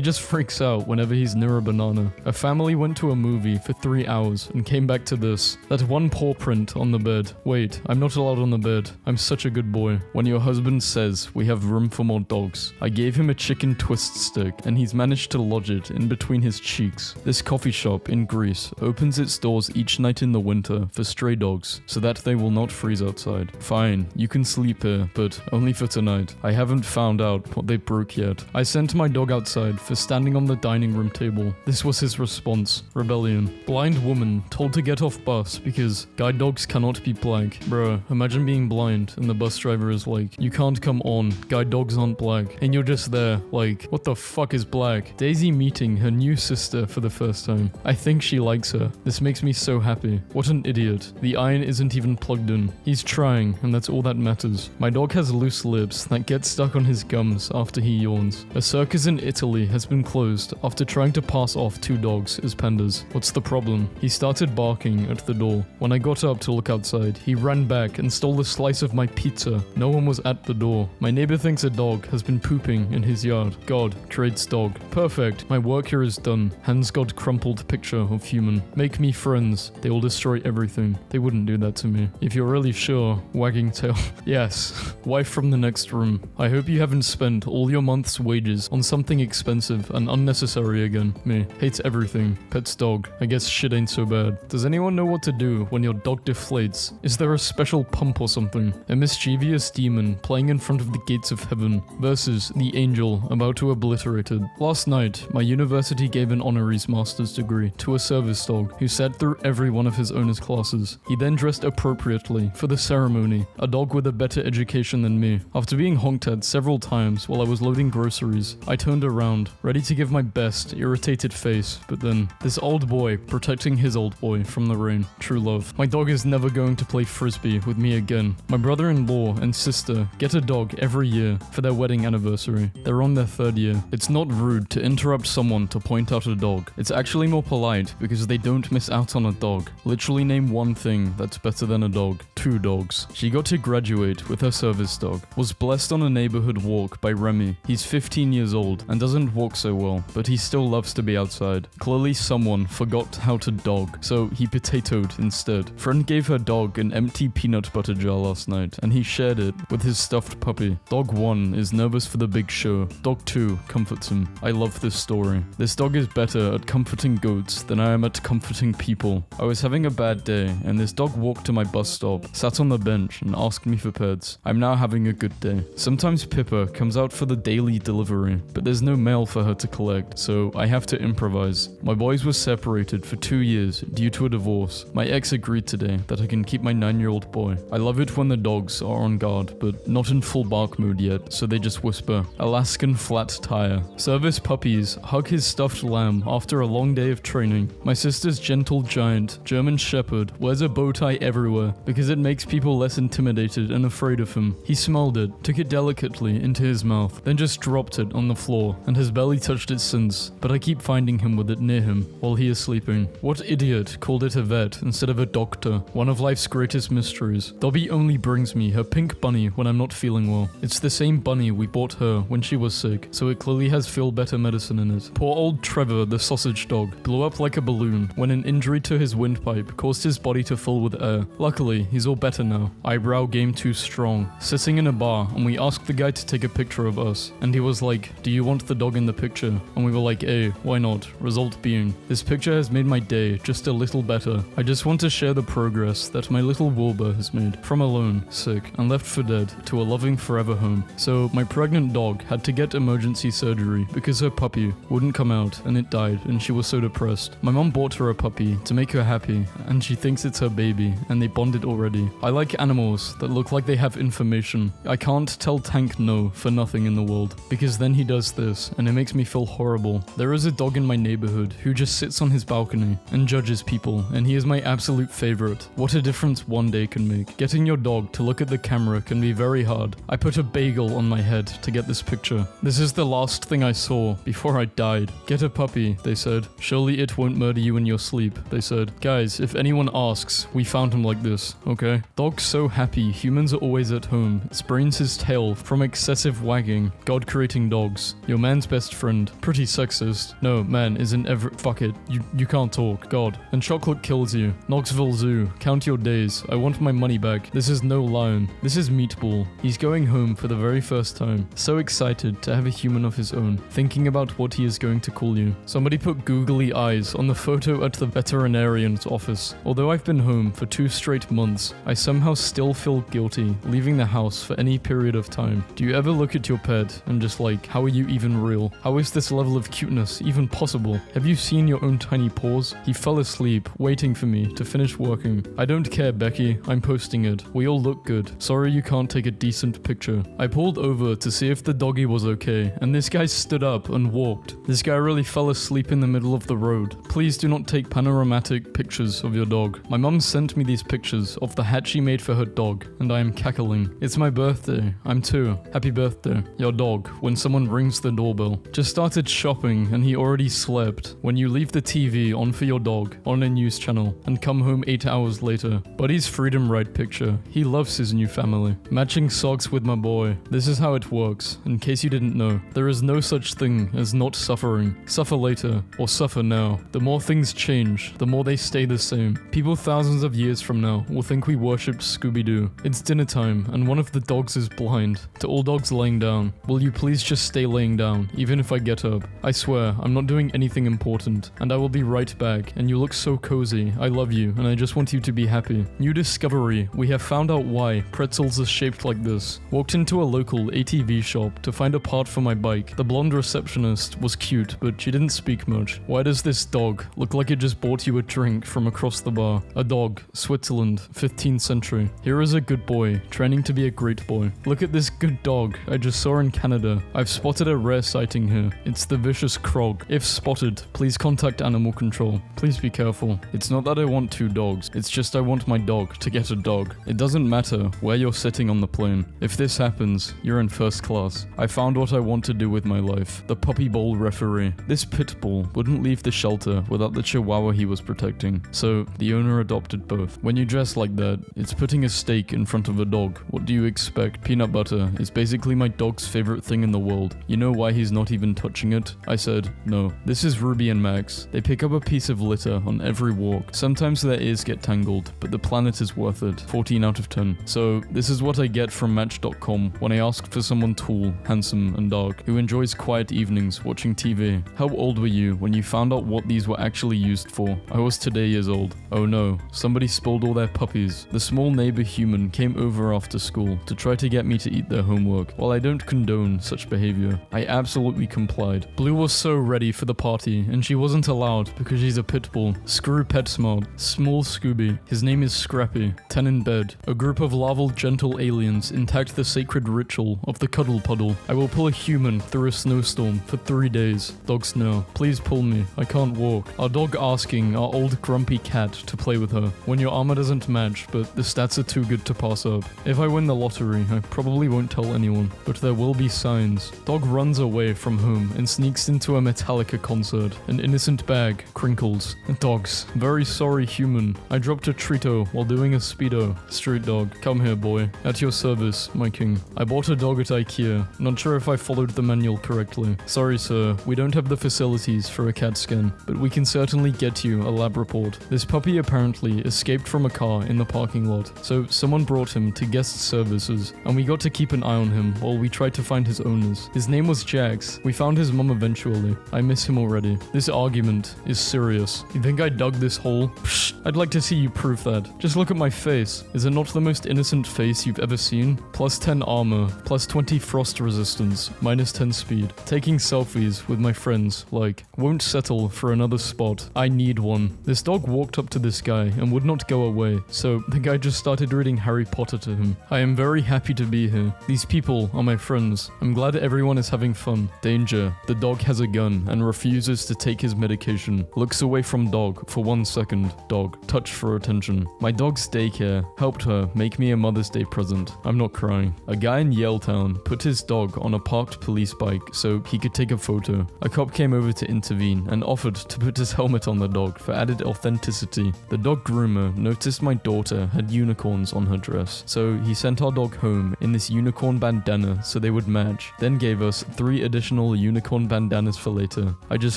just freaks out whenever he's near a banana. A family went to a movie for 3 hours and came back to this. That one paw print on the bed. Wait, I'm not allowed on the bed. I'm such a good boy. When your husband says we have room for more dogs, I gave him a chicken twist stick and he's managed to lodge it in between his cheeks. This coffee shop in Greece opens its doors each night in the winter for stray dogs so that they will not freeze outside. Fine, you can sleep here, but only for tonight. I haven't found out what they broke yet. I sent my dog outside for standing on the dining room table. This was his response. Rebellion. Blind woman told to get off bus because guide dogs cannot be black. Bruh, imagine being blind and the bus driver is like, you can't come on, guide dogs aren't black. And you're just there, like, what the fuck is black? Daisy meeting her new sister for the first time. I think she likes her. This makes me so happy. What an idiot. The iron isn't even plugged in. He's trying, and that's all that matters. My dog has loose lips that get stuck on his gums after he yawns. A circus in Italy has been closed after trying to pass off 2 dogs as pandas. What's the problem? He started barking at the door. When I got up to look outside, he ran back and stole a slice of my pizza. No one was at the door. My neighbor thinks a dog has been pooping in his yard. God creates dog. Perfect. My work here is done. Hands got crumpled picture of human. Make me friends. They will destroy everything. They wouldn't do that to me. If you're really sure, wagging tail. Yes. Wife from the next room. I hope you haven't spent all your month's wages on something expensive and unnecessary again. Me. Hates everything. Pets dog. I guess shit ain't so bad. Does anyone know what to do when your dog deflates? Is there a special pump or something? A mischievous demon playing in front of the gates of heaven versus the angel about to obliterate it. Last night, my university gave an honoris master's degree to a service dog who sat through every one of his owner's classes. He then dressed appropriately for the ceremony, a dog with a better education than me. After being honked at several times while I was loading groceries, I turned around, ready to give my best irritated face, but then this old boy protecting his old boy from the rain. True love. My dog is never going to play frisbee with me again. My brother-in-law and sister get a dog every year for their wedding anniversary. They're on their 3rd year. It's not rude to interrupt someone to point out a dog. It's actually more polite because they don't miss out on a dog. Literally name one thing that's better than a dog. 2 dogs. She got to graduate with her service dog. Was blessed on a neighborhood walk by Remy. He's 15 years old and doesn't walk so well, but he still loves to be outside. Clearly someone forgot how to dog, so he potatoed instead. Friend gave her dog an empty peanut butter jar last night, and he shared it with his stuffed puppy. Dog 1 is nervous for the big show. Dog 2 comforts him. I love this story. This dog is better at comforting goats than I am at comforting people. I was having a bad day, and this dog walked to my bus stop, sat on the bench, and asked me for pets. I'm now having a good day. Sometimes Pippa comes out for the daily delivery, but there's no mail for her to collect, so I have to improvise. My boys were separated for 2 years due to a divorce. My ex agreed today that I can keep my 9-year-old boy. I love it when the dogs are on guard, but not in full bark mode yet, so they just whisper. Alaskan flat tire. Service puppies hug his stuffed lamb after a long day of training. My sister's gentle giant German shepherd wears a bow tie everywhere because it makes people less intimidated and afraid of him. He smelled it, took it delicately into his mouth, then just dropped it on the floor, and has barely touched it since, but I keep finding him with it near him while he is sleeping. What idiot called it a vet instead of a doctor? One of life's greatest mysteries. Dobby only brings me her pink bunny when I'm not feeling well. It's the same bunny we bought her when she was sick, so it clearly has feel better medicine in it. Poor old Trevor, the sausage dog, blew up like a balloon when an injury to his windpipe caused his body to fill with air. Luckily, he's all better now. Eyebrow game too strong. Sitting in a bar, and we asked the guy to take a picture of us, and he was like, "Do you want the dog in the picture?" And we were like, "Eh, why not?" Result being, this picture has made my day just a little better. I just want to share the progress that my little Wilbur has made. From alone, sick, and left for dead to a loving forever home. So my pregnant dog had to get emergency surgery because her puppy wouldn't come out and it died, and she was so depressed. My mom bought her a puppy to make her happy, and she thinks it's her baby, and they bonded already. I like animals that look like they have information. I can't tell Tank no for nothing in the world, because then he does this, and it makes me feel horrible. There is a dog in my neighborhood who just sits on his balcony and judges people, and he is my absolute favorite. What a difference one day can make. Getting your dog to look at the camera can be very hard. I put a bagel on my head to get this picture. This is the last thing I saw before I died. Get a puppy, they said. Surely it won't murder you in your sleep, they said. Guys, if anyone asks, we found him like this, okay? Dog's so happy humans are always at home. Sprains his tail from excessive wagging. God creating dogs. Your man's best friend. Pretty sexist. No, man isn't ever- Fuck it. You can't talk. God. And chocolate kills you. Knoxville Zoo. Count your days. I want my money back. This is no lion. This is Meatball. He's going home for the very first time. So excited to have a human of his own. Thinking about what he is going to call you. Somebody put googly eyes on the photo at the veterinarian's office. Although I've been home for 2 straight months, I somehow still feel guilty leaving the house for any period of time. Do you ever look at your pet and just like, how are you even real? How is this level of cuteness even possible? Have you seen your own tiny paws? He fell asleep, waiting for me to finish working. I don't care, Becky. I'm posting it. We all look good. Sorry you can't take a decent picture. I pulled over to see if the doggy was okay, and this guy stood up and walked. This guy really fell asleep in the middle of the road. Please do not take panoramic pictures of your dog. My mum sent me these pictures of the hat she made for her dog, and I am cackling. It's my birthday. I'm 2. Happy birthday. Your dog, when someone rings the doorbell. Just started shopping and he already slept. When you leave the TV on for your dog on a news channel and come home 8 hours later. Buddy's freedom ride picture. He loves his new family. Matching socks with my boy. This is how it works. In case you didn't know, there is no such thing as not suffering. Suffer later or suffer now. The more things change, the more they stay the same. People thousands of years from now will think we worship Scooby-Doo. It's dinner time and one of the dogs is blind. To all dogs laying down, will you please just stay laying down, even if I get up? I swear, I'm not doing anything important, and I will be right back, and you look so cozy. I love you, and I just want you to be happy. New discovery, we have found out why pretzels are shaped like this. Walked into a local ATV shop to find a part for my bike. The blonde receptionist was cute, but she didn't speak much. Why does this dog look like it just bought you a drink from across the bar? A dog, Switzerland, 15th century. Here is a good boy, training to be a great boy. Look at this good dog I just saw in Canada. I've spotted a rare sighting here. It's the vicious Krog. If spotted, please contact animal control. Please be careful. It's not that I want 2 dogs. It's just I want my dog to get a dog. It doesn't matter where you're sitting on the plane. If this happens, you're in first class. I found what I want to do with my life. The puppy bowl referee. This pit bull wouldn't leave the shelter without the chihuahua he was protecting. So the owner adopted both. When you dress like that, it's putting a steak in front of a dog. What do you expect? Peanut butter is basically my dog's favorite thing in the world. You know why he's not even touching it? I said, no. This is Ruby and Max. They pick up a piece of litter on every walk walk. Sometimes their ears get tangled, but the planet is worth it. 14 out of 10. So this is what I get from Match.com when I ask for someone tall, handsome, and dark, who enjoys quiet evenings watching TV. How old were you when you found out what these were actually used for? I was today years old. Oh no, somebody spilled all their puppies. The small neighbor human came over after school to try to get me to eat their homework. While I don't condone such behavior, I absolutely complied. Blue was so ready for the party, and she wasn't allowed because she's a pit bull. Screw PetSmart. Small Scooby. His name is Scrappy. 10 in bed. A group of larval gentle aliens intact the sacred ritual of the cuddle puddle. I will pull a human through a snowstorm for 3 days. Dogs no. Please pull me. I can't walk. Our dog asking our old grumpy cat to play with her. When your armor doesn't match, but the stats are too good to pass up. If I win the lottery, I probably won't tell anyone, but there will be signs. Dog runs away from home and sneaks into a Metallica concert. An innocent bag. Crinkles. Dogs. Very sorry human. I dropped a Trito while doing a speedo. Street dog. Come here, boy. At your service, my king. I bought a dog at IKEA. Not sure if I followed the manual correctly. Sorry, sir. We don't have the facilities for a CAT scan, but we can certainly get you a lab report. This puppy apparently escaped from a car in the parking lot, so someone brought him to guest services, and we got to keep an eye on him while we tried to find his owners. His name was Jax. We found his mum eventually. I miss him already. This argument is serious. You think I dug this hole? Psh, I'd like to see you prove that. Just look at my face. Is it not the most innocent face you've ever seen? Plus 10 armor, plus 20 frost resistance, minus 10 speed. Taking selfies with my friends, like, won't settle for another spot. I need one. This dog walked up to this guy and would not go away, so the guy just started reading Harry Potter to him. I am very happy to be here. These people are my friends. I'm glad everyone is having fun. Danger. The dog has a gun and refuses to take his medication. Looks away from dog for 1 second. Dog. Touch for attention. My dog's daycare helped her make me a Mother's Day present. I'm not crying. A guy in Yaletown put his dog on a parked police bike so he could take a photo. A cop came over to intervene and offered to put his helmet on the dog for added authenticity. The dog groomer noticed my daughter had unicorns on her dress, so he sent our dog home in this unicorn bandana so they would match, then gave us 3 additional unicorn bandanas for later. I just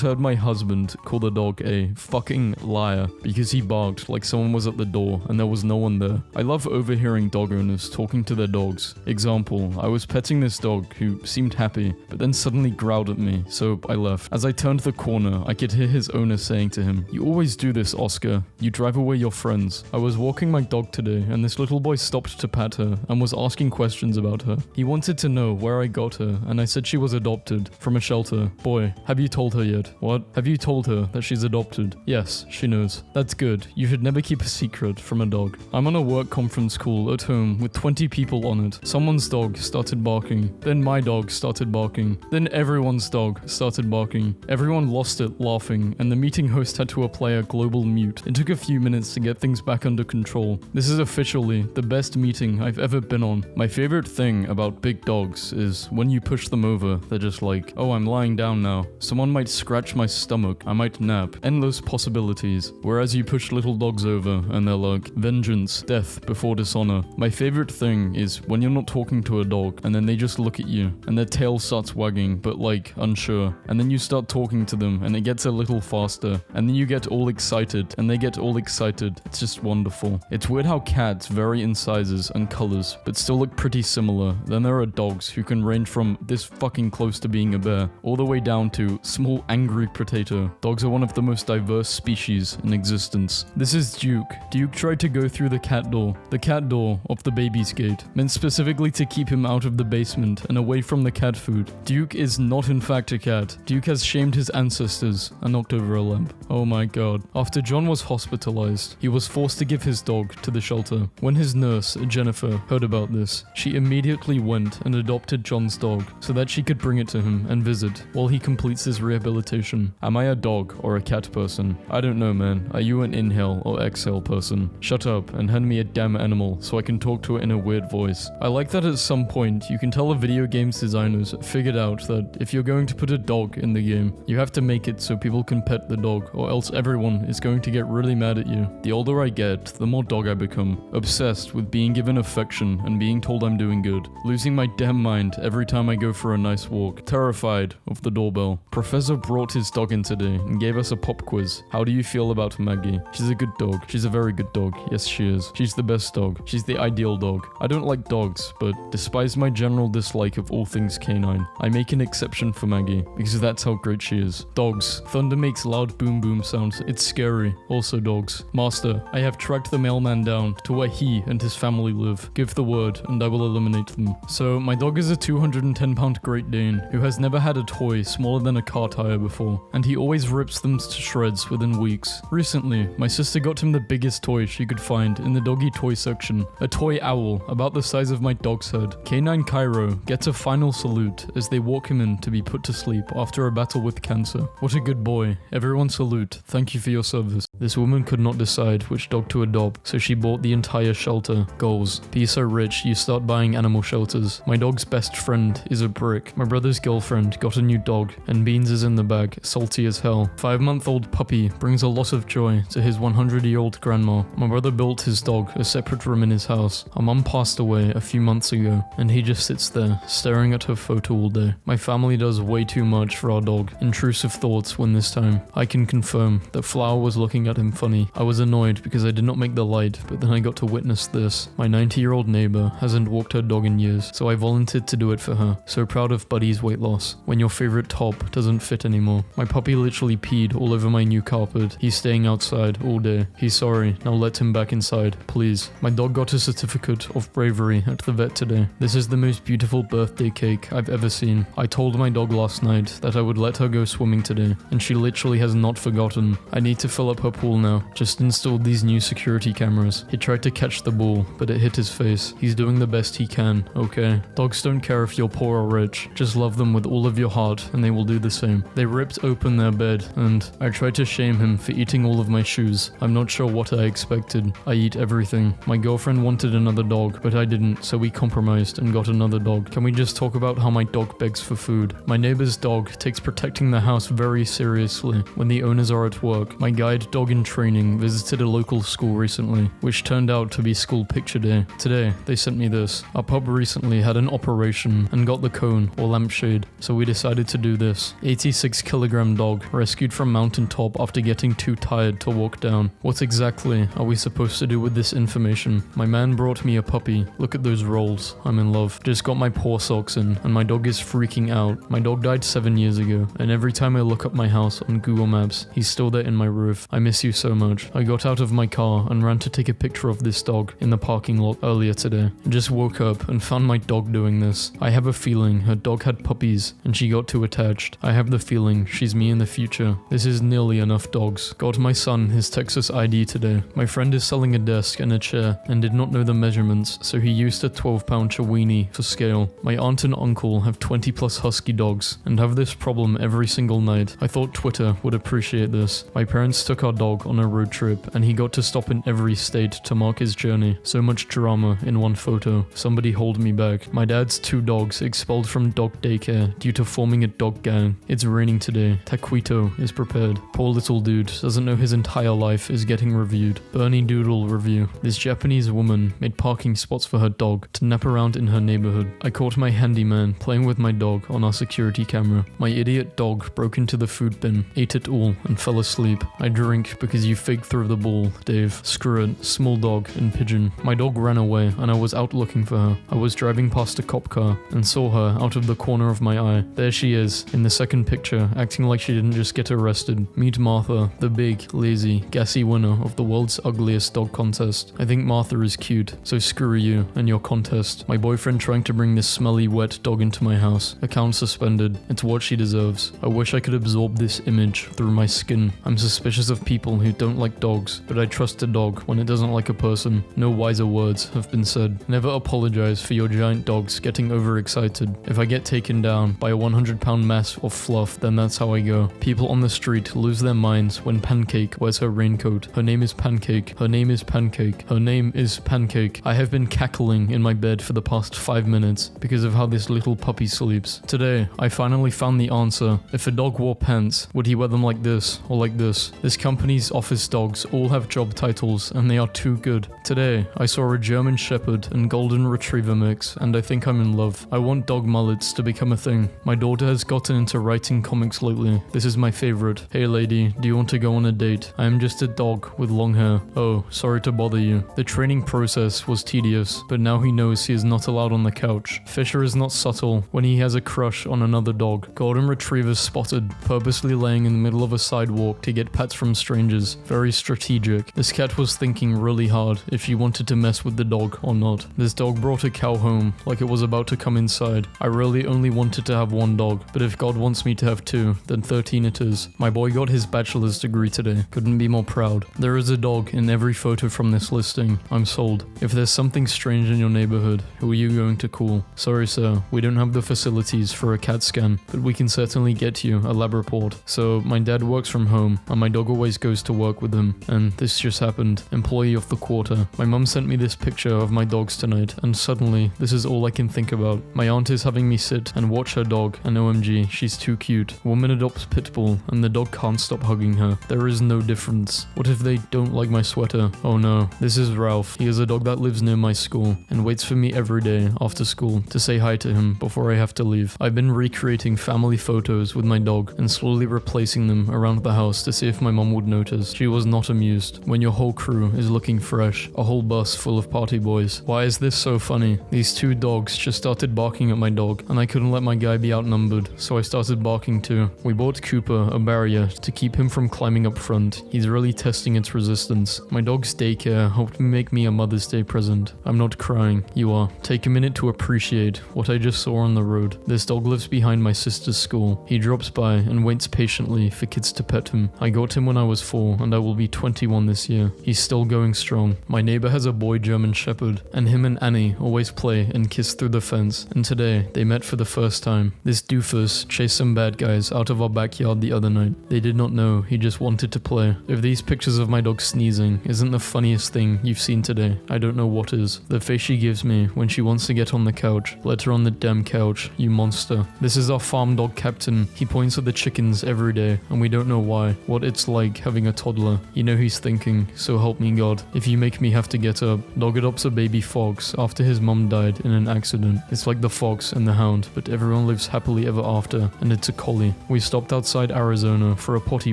heard my husband call the dog a fucking liar because he barked like someone was at the door and there was no one there. I love overhearing dog owners talking to their dogs. Example, I was petting this dog who seemed happy, but then suddenly growled at me, so I left. As I turned the corner, I could hear his owner saying to him, "You always do this, Oscar. You drive away your friends." I was walking my dog today, and this little boy stopped to pat her and was asking questions about her. He wanted to know where I got her, and I said she was adopted from a shelter. Boy, have you told her yet? What? Have you told her that she's adopted? Yes, she knows. That's good. You should never keep a secret from a dog. I'm on a work conference call at home with 20 people on it. Someone's dog started barking. Then my dog started barking. Then everyone's dog started barking. Everyone lost it laughing, and the meeting host had to apply a global mute. It took a few minutes to get things back under control. This is officially the best meeting I've ever been on. My favorite thing about big dogs is when you push them over, they're just like, oh, I'm lying down now. Someone might scratch my stomach. I might nap. Endless possibilities. Whereas you push little dogs over and they're like, vengeance, death before dishonor. My favorite thing is when you're not talking to a dog and then they just look at you and their tail starts wagging but like unsure, and then you start talking to them and it gets a little faster, and then you get all excited and they get all excited. It's just wonderful. It's weird how cats vary in sizes and colors but still look pretty similar. Then there are dogs who can range from this fucking close to being a bear all the way down to small angry potato. Dogs are one of the most diverse species in existence. This is Duke. Duke tried to go through the cat door of the baby's gate, meant specifically to keep him out of the basement and away from the cat food. Duke is not in fact a cat. Duke has shamed his ancestors and knocked over a lamp. Oh my god. After John was hospitalized, he was forced to give his dog to the shelter. When his nurse, Jennifer, heard about this, she immediately went and adopted John's dog so that she could bring it to him and visit while he completes his rehabilitation. Am I a dog or a cat person? I don't know, man. Are you an inhale or exhale person? Shut up and hand me a damn animal so I can talk to it in a weird voice. I like that at some point you can tell the video games designers figured out that if you're going to put a dog in the game, you have to make it so people can pet the dog, or else everyone is going to get really mad at you. The older I get, the more dog I become. Obsessed with being given affection and being told I'm doing good. Losing my damn mind every time I go for a nice walk. Terrified of the doorbell. Professor brought his dog in today and gave us a pop quiz. How do you feel about out Maggie. She's a good dog. She's a very good dog. Yes, she is. She's the best dog. She's the ideal dog. I don't like dogs, but despite my general dislike of all things canine, I make an exception for Maggie because that's how great she is. Dogs. Thunder makes loud boom boom sounds. It's scary. Also dogs. Master, I have tracked the mailman down to where he and his family live. Give the word and I will eliminate them. So my dog is a 210-pound Great Dane who has never had a toy smaller than a car tire before, and he always rips them to shreds within weeks. Recently, my sister got him the biggest toy she could find in the doggy toy section, a toy owl about the size of my dog's head. Canine Cairo gets a final salute as they walk him in to be put to sleep after a battle with cancer. What a good boy. Everyone salute. Thank you for your service. This woman could not decide which dog to adopt, so she bought the entire shelter. Goals. Be so rich, you start buying animal shelters. My dog's best friend is a brick. My brother's girlfriend got a new dog, and Beans is in the bag, salty as hell. 5-month-old puppy brings a lot of joy to his 100-year-old grandma. My brother built his dog a separate room in his house. Our mum passed away a few months ago, and he just sits there, staring at her photo all day. My family does way too much for our dog. Intrusive thoughts when this time. I can confirm that Flower was looking at him funny. I was annoyed because I did not make the light, but then I got to witness this. My 90-year-old neighbor hasn't walked her dog in years, so I volunteered to do it for her. So proud of Buddy's weight loss. When your favorite top doesn't fit anymore. My puppy literally peed all over my new carpet. He's staying outside all day. He's sorry. Now let him back inside, please. My dog got a certificate of bravery at the vet today. This is the most beautiful birthday cake I've ever seen. I told my dog last night that I would let her go swimming today, and she literally has not forgotten. I need to fill up her pool now. Just installed these new security cameras. He tried to catch the ball, but it hit his face. He's doing the best he can, okay? Dogs don't care if you're poor or rich. Just love them with all of your heart, and they will do the same. They ripped open their bed, and I tried to shame him for eating all of my shoes. I'm not sure what I expected. I eat everything. My girlfriend wanted another dog, but I didn't, so we compromised and got another dog. Can we just talk about how my dog begs for food? My neighbor's dog takes protecting the house very seriously when the owners are at work. My guide dog in training visited a local school recently, which turned out to be school picture day. Today, they sent me this. Our pub recently had an operation and got the cone or lampshade, so we decided to do this. 86-kilogram dog rescued from mountaintop after getting too tired to walk down. What exactly are we supposed to do with this information? My man brought me a puppy. Look at those rolls. I'm in love. Just got my paw socks in, and my dog is freaking out. My dog died 7 years ago, and every time I look up my house on Google Maps, he's still there in my roof. I miss you so much. I got out of my car and ran to take a picture of this dog in the parking lot earlier today. I just woke up and found my dog doing this. I have a feeling her dog had puppies and she got too attached. I have the feeling she's me in the future. This is nearly enough dogs. Got my son his Texas ID today. My friend is selling a desk and a chair and did not know the measurements, so he used a 12-pound Chiweenie for scale. My aunt and uncle have 20+ husky dogs and have this problem every single night. I thought Twitter would appreciate this. My parents took our dog on a road trip and he got to stop in every state to mark his journey. So much drama in one photo. Somebody hold me back. My dad's 2 dogs expelled from dog daycare due to forming a dog gang. It's raining today. Taquito is prepared. Poor little dude doesn't know his entire life is getting reviewed. Bernie Doodle review. This Japanese woman made parking spots for her dog to nap around in her neighborhood. I caught my handyman playing with my dog on our security camera. My idiot dog broke into the food bin, ate it all, and fell asleep. I drink because you fake through the ball, Dave. Screw it. Small dog and pigeon. My dog ran away and I was out looking for her. I was driving past a cop car and saw her out of the corner of my eye. There she is, in the second picture, acting like she didn't just get arrested. Meet Martha, the big, lazy, gassy winner of the world's ugliest dog contest. I think Martha is cute, so screw you and your contest. My boyfriend trying to bring this smelly, wet dog into my house. Account suspended. It's what she deserves. I wish I could absorb this image through my skin. I'm suspicious of people who don't like dogs, but I trust a dog when it doesn't like a person. No wiser words have been said. Never apologize for your giant dogs getting overexcited. If I get taken down by a 100-pound mass of fluff, then that's how I go. People on the street lose their minds when Pancake wears her raincoat. Her name is Pancake. Her name is Pancake. Her name is Pancake. I have been cackling in my bed for the past 5 minutes because of how this little puppy sleeps. Today, I finally found the answer. If a dog wore pants, would he wear them like this or like this? This company company's office dogs all have job titles and they are too good. Today, I saw a German Shepherd and Golden Retriever mix and I think I'm in love. I want dog mullets to become a thing. My daughter has gotten into writing comics lately. This is my favorite. Hey lady, do you want to go on a date? I am just a dog with long hair. Oh, sorry to bother you. The training process was tedious, but now he knows he is not allowed on the couch. Fisher is not subtle when he has a crush on another dog. Golden Retrievers spotted, purposely laying in the middle of a sidewalk to get pets from strangers. Very strategic. This cat was thinking really hard if she wanted to mess with the dog or not. This dog brought a cow home like it was about to come inside. I really only wanted to have one dog, but if God wants me to have two, then 13 it is. My boy got his bachelor's degree today. Couldn't be more proud. There is a dog in every photo from this listing. I'm sold. If there's something strange in your neighborhood, who are you going to call? Sorry sir, we don't have the facilities for a CAT scan, but we can certainly get you a lab report. So my dad works from home and my dog always goes to work with him, and this just happened. Employee of the quarter. My mum sent me this picture of my dogs tonight, and suddenly this is all I can think about. My aunt is having me sit and watch her dog, and OMG, she's too cute. Woman adopts Pitbull and the dog can't stop hugging her. There is no difference. What if they don't like my sweater? Oh no. This is Ralph. He is a dog that lives near my school and waits for me every day after school to say hi to him before I have to leave. I've been recreating family photos with my dog and slowly replacing them around the house to see if my mom would notice. She was not amused. When your whole crew is looking fresh, a whole bus full of party boys. Why is this so funny? These two dogs just started barking at my dog and I couldn't let my guy be outnumbered, so I started barking too. We bought Cooper a barrier to keep him from climbing up front. He's really testing its resistance. My dog's daycare helped make me a Mother's Day present. I'm not crying. You are. Take a minute to appreciate what I just saw on the road. This dog lives behind my sister's school. He drops by and waits patiently for kids to pet him. I got him when I was 4 and I will be 21 this year. He's still going strong. My neighbor has a boy German Shepherd and him and Annie always play and kiss through the fence, and today they met for the first time. This doofus chased some bad guys out of our backyard the other night. They did not know, he just wanted to play. If these pictures of my dog sneezing isn't the funniest thing you've seen today, I don't know what is. The face she gives me when she wants to get on the couch. Let her on the damn couch, you monster. This is our farm dog captain. He points at the chickens every day and we don't know why. What it's like having a toddler. You know he's thinking, so help me God, if you make me have to get up. Dog adopts a baby fox after his mum died in an accident. It's like the fox and the hound, but everyone lives happily ever after, and it's a collie. We stopped outside Arizona for a potty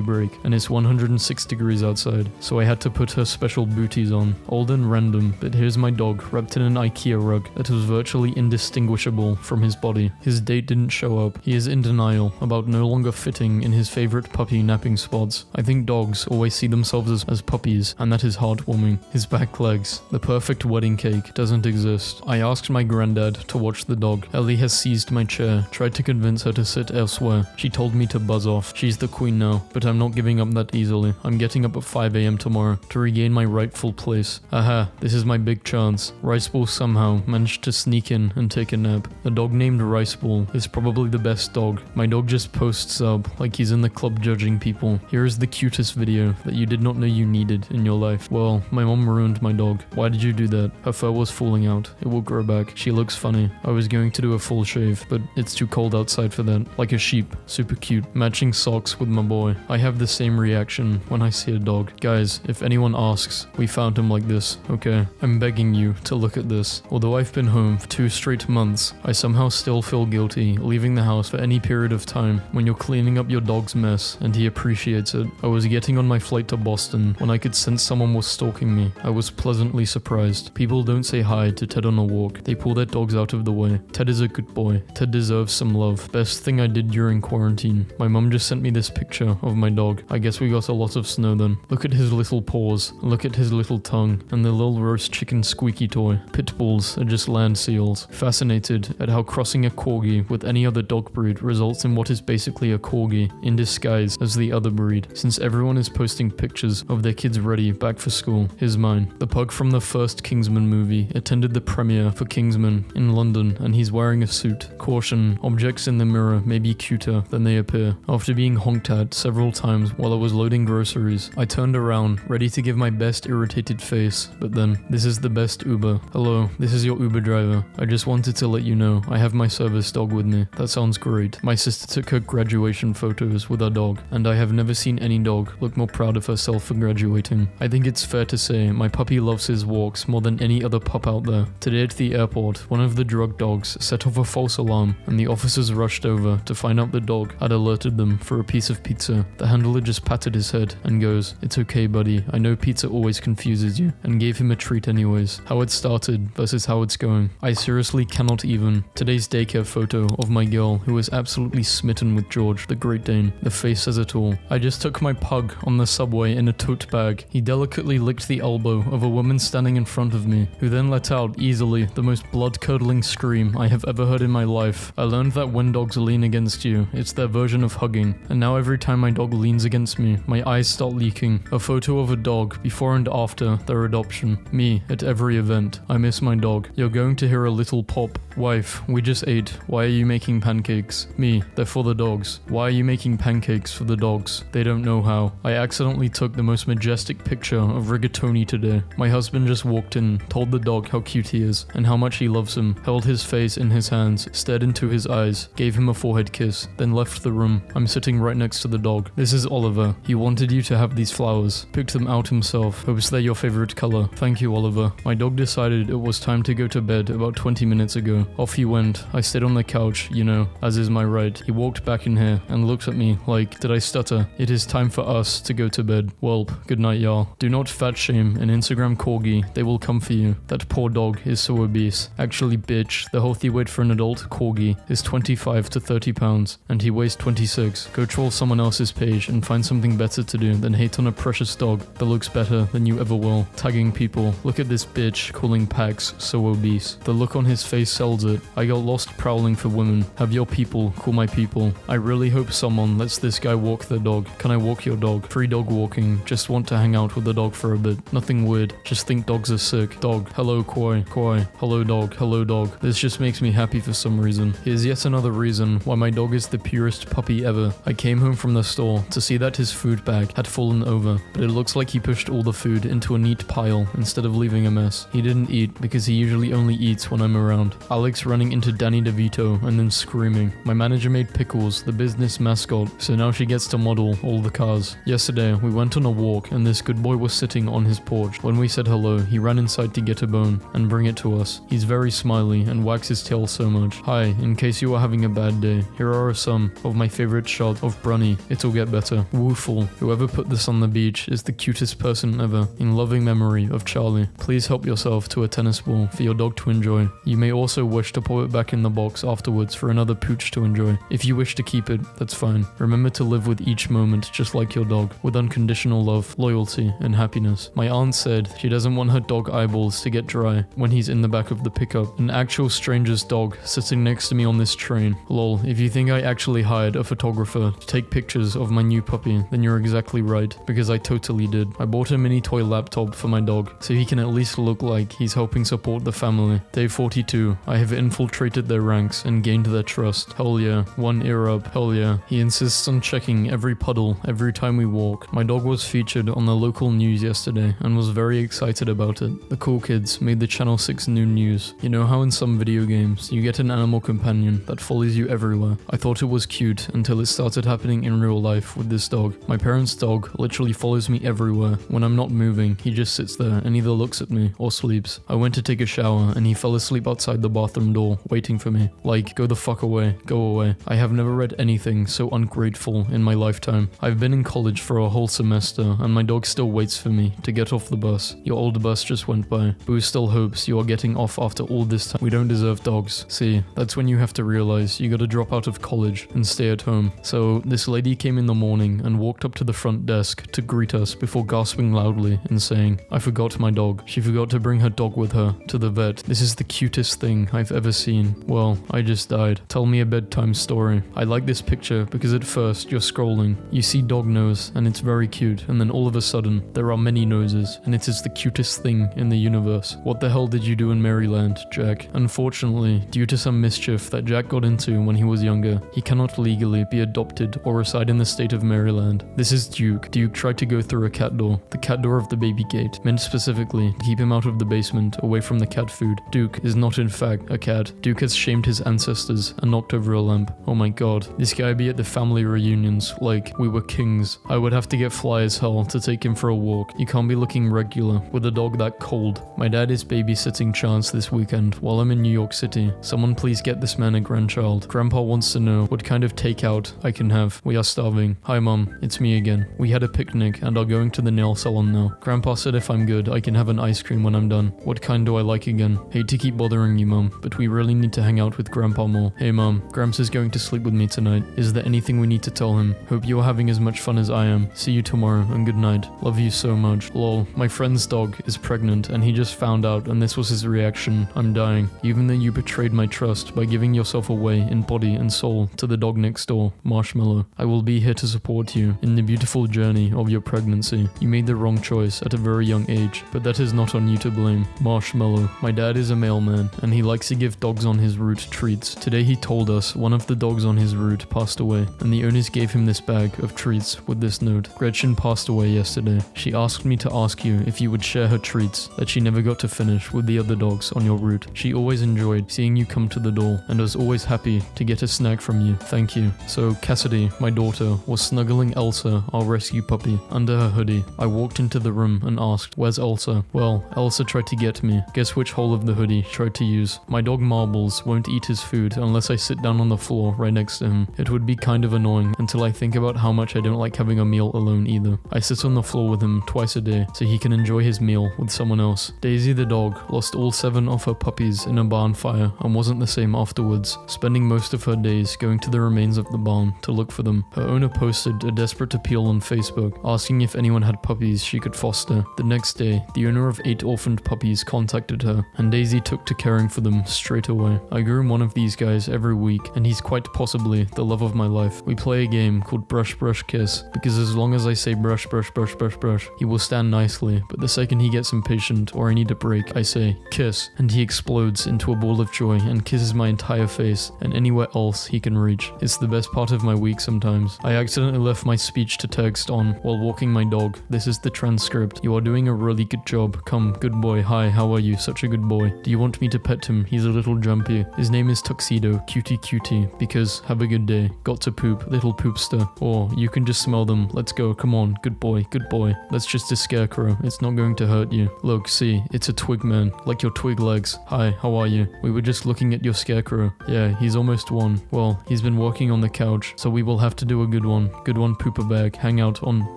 break and it's 106 degrees outside, so I had to put her special booties on. Old and random, but here's my dog wrapped in an IKEA rug that was virtually indistinguishable from his body. His date didn't show up. He is in denial about no longer fitting in his favorite puppy napping spots. I think dogs always see themselves as puppies, and that is heartwarming. His back legs. The perfect wedding cake doesn't exist. I asked my granddad to watch the dog. Ellie has seized my chair, tried to convince her to sit elsewhere. She told me to buzz off. She's the queen now, but I'm not giving up that easily. I'm getting up at 5 AM tomorrow to regain my rightful place. Aha, this is my big chance. Riceball somehow managed to sneak in and take a nap. A dog named Riceball is probably the best dog. My dog just posts up like he's in the club judging people. Here is the cutest video that you did not know you needed in your life. Well, my mom ruined my dog. Why did you do that? Her fur was falling out. It will grow back. She looks funny. I was going to do a full shave, but it's too cold outside for that. Like a sheep. Super cute. Matching socks with my boy. I have the same reaction when I see a dog. Guys, if anyone asks, we found him like this, okay? I'm begging you to look at this. Although I've been home for 2 straight months, I somehow still feel guilty leaving the house for any period of time when you're cleaning up your dog's mess and he appreciates it. I was getting on my flight to Boston when I could sense someone was stalking me. I was pleasantly surprised. People don't say hi to Ted on a walk. They pull their dogs out of the way. Ted is a good boy. Ted deserves some love. Best thing I did during quarantine. My mum just sent me this picture of my dog. I guess we got a lot of snow then. Look at his little paws. Look at his little tongue. And the little roast chicken squeaky toy. Pit bulls are just land seals. Fascinated at how crossing a corgi with any other dog breed results in what is basically a corgi in disguise as the other breed, since everyone is posting pictures of their kids ready back for school. Here's mine. The pug from the first Kingsman movie attended the premiere for Kingsman in London and he's wearing a suit. Caution, objects in the mirror may be cuter than they appear. After being honked at several times while I was loading groceries, I turned around, ready to give my best irritated face, but then, this is the best Uber. Hello, this is your Uber driver. I just wanted to let you know I have my service dog with me. That sounds great. My sister took her graduation photos with our dog, and I have never seen any dog look look more proud of herself for graduating. I think it's fair to say my puppy loves his walks more than any other pup out there. Today at the airport, one of the drug dogs set off a false alarm and the officers rushed over to find out the dog had alerted them for a piece of pizza. The handler just patted his head and goes, "It's okay, buddy, I know pizza always confuses you," and gave him a treat anyways. How it started versus how it's going. I seriously cannot even. Today's daycare photo of my girl who was absolutely smitten with George, the Great Dane. The face says it all. I just took my pug on the subway in a tote bag. He delicately licked the elbow of a woman standing in front of me, who then let out easily the most blood-curdling scream I have ever heard in my life. I learned that when dogs lean against you, it's their version of hugging, and now every time my dog leans against me, my eyes start leaking. A photo of a dog before and after their adoption. Me at every event. I miss my dog. You're going to hear a little pop. Wife, we just ate. Why are you making pancakes? Me, they're for the dogs. Why are you making pancakes for the dogs? They don't know how. I accidentally took the most majestic picture of Rigatoni today. My husband just walked in, told the dog how cute he is, and how much he loves him, held his face in his hands, stared into his eyes, gave him a forehead kiss, then left the room. I'm sitting right next to the dog. This is Oliver. He wanted you to have these flowers. Picked them out himself. Hopes they're your favorite color. Thank you, Oliver. My dog decided it was time to go to bed about 20 minutes ago. Off he went. I stayed on the couch, you know, as is my right. He walked back in here and looked at me like, did I stutter? It is time for us to go to bed. Well, good night, y'all. Do not fat shame an Instagram corgi. They will come for you. That poor dog is so obese. Actually, bitch, the healthy weight for an adult corgi is 25 to 30 pounds, and he weighs 26. Go troll someone else's page and find something better to do than hate on a precious dog that looks better than you ever will. Tagging people. Look at this bitch calling Pax so obese. The look on his face sells it. I got lost prowling for women. Have your people call my people. I really hope someone lets this guy walk their dog. Can I walk your dog? Free dog walking. Just want to hang out with the dog for a bit. Nothing weird. Just think dogs are sick. Dog. Hello, Koi. Koi. Hello, dog. Hello, dog. This just makes me happy for some reason. Here's yet another reason why my dog is the purest puppy ever. I came home from the store to see that his food bag had fallen over, but it looks like he pushed all the food into a neat pile instead of leaving a mess. He didn't eat because he usually only eats when I'm around. Alex running into Danny DeVito and then screaming. My manager made Pickles the business mascot, so now she gets to model all the cars. Yesterday, we went on a walk and this good boy was sitting on his porch. When we said hello, he ran inside to get a bone and bring it to us. He's very smiley and wags his tail so much. Hi, in case you are having a bad day, here are some of my favorite shots of Brunny. It'll get better. Wooful. Whoever put this on the beach is the cutest person ever. In loving memory of Charlie. Please help yourself to a tennis ball for your dog to enjoy. You may also wish to put it back in the box afterwards for another pooch to enjoy. If you wish to keep it, that's fine. Remember to live with each moment just like your dog, with unconditional love, loyalty, and happiness. My aunt said she doesn't want her dog eyeballs to get dry when he's in the back of the pickup. An actual stranger's dog sitting next to me on this train. Lol, if you think I actually hired a photographer to take pictures of my new puppy, then you're exactly right, because I totally did. I bought a mini toy laptop for my dog, so he can at least look like he's helping support the family. Day 42, I have infiltrated their ranks and gained their trust. Hell yeah, one ear up, hell yeah. He insists on checking every puddle every time we walk. My dog was featured on the local news yesterday and was very excited about it. The cool kids made the Channel 6 noon news. You know how in some video games, you get an animal companion that follows you everywhere? I thought it was cute until it started happening in real life with this dog. My parents' dog literally follows me everywhere. When I'm not moving, he just sits there and either looks at me or sleeps. I went to take a shower and he fell asleep outside the bathroom door, waiting for me. Like, go the fuck away, go away. I have never read anything so ungrateful in my lifetime. I've been in college for a whole semester and my dog still waits for me to get off the bus. Your old bus just went by. Boo still hopes you are getting off after all this time. We don't deserve dogs. See, that's when you have to realize you gotta drop out of college and stay at home. So this lady came in the morning and walked up to the front desk to greet us before gasping loudly and saying, I forgot my dog. She forgot to bring her dog with her to the vet. This is the cutest thing I've ever seen. Well, I just died. Tell me a bedtime story. I like this picture because at first you're scrolling, you see dog nose and it's very cute, and then all of a sudden there are many noses and it is the cutest thing in the universe. What the hell did you do in Maryland, Jack? Unfortunately, due to some mischief that Jack got into when he was younger, he cannot legally be adopted or reside in the state of Maryland. This is Duke. Duke tried to go through a cat door, the cat door of the baby gate, meant specifically to keep him out of the basement, away from the cat food. Duke is not in fact a cat. Duke has shamed his ancestors and knocked over a lamp. Oh my god. This guy be at the family reunions like we were kings. I would have to get fly as hell to take him for a walk. You can't be looking regular with a dog that cold. My dad is babysitting Chance this weekend while I'm in New York City. Someone please get this man a grandchild. Grandpa wants to know what kind of takeout I can have. We are starving. Hi mom, it's me again. We had a picnic and are going to the nail salon now. Grandpa said if I'm good, I can have an ice cream when I'm done. What kind do I like again? Hate to keep bothering you mom, but we really need to hang out with Grandpa more. Hey mom, Gramps is going to sleep with me tonight. Is there anything we need to tell him? Hope you are having as much fun as I am. See you tomorrow and good night. Love you so much. Lol, my friend's dog is pregnant and he just found out and this was his reaction. I'm dying. Even though you betrayed my trust by giving yourself away in body and soul to the dog next door, Marshmallow. I will be here to support you in the beautiful journey of your pregnancy. You made the wrong choice at a very young age, but that is not on you to blame. Marshmallow. My dad is a mailman and he likes to give dogs on his route treats. Today he told us one of the dogs on his route passed away and the owners gave him this bag of treats with this note. Gretchen passed away yesterday. She asked me to ask you if you would share her treats that she never got to finish with the other dogs on your route. She always enjoyed seeing you come to the door and was always happy to get a snack from you. Thank you. So Cassidy, my daughter, was snuggling Elsa, our rescue puppy, under her hoodie. I walked into the room and asked, where's Elsa? Well, Elsa tried to get me. Guess which hole of the hoodie she tried to use. My dog Marbles won't eat his food unless I sit down on the floor right next to him. It would be kind of annoying until I think about how much I don't like having a meal alone either. I sit on the floor with him twice a day so he can enjoy his meal with someone else. Daisy the dog lost all 7 of her puppies in a barn fire and wasn't the same afterwards, spending most of her days going to the remains of the barn to look for them. Her owner posted a desperate appeal on Facebook asking if anyone had puppies she could foster. The next day, the owner of 8 orphaned puppies contacted her and Daisy took to caring for them straight away. I groom one of these guys every week and he's quite possibly the love of my life. We play a game called Brush Brush Kiss because as long as I say brush brush brush brush brush, he will stand nicely, but the second he gets impatient or I need a break, I say kiss and he explodes into a ball of joy and kisses my entire face and anywhere else he can reach. It's the best part of my week sometimes. I accidentally left my speech to text on while walking my dog. This is the transcript. You are doing a really good job. Come, good boy. Hi, how are you? Such a good boy. Do you want me to pet him? He's a little jumpy. His name is Tuxedo, cutie cutie, because have a good day. Got to poop, little poopster. Or you can just smell them. Let's go. Come on, good boy, good boy. That's just a scarecrow. It's not going to hurt you. Look, see, it's a twig man, like your twig legs. Hi, how are you? We were just looking at your scarecrow. Yeah, he's almost one. Well, he's been working on the couch, so we will have to do a good one. Good one, pooper bag. Hang out on,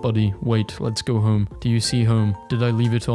buddy. Wait, let's go home. Do you see home? Did I leave it on?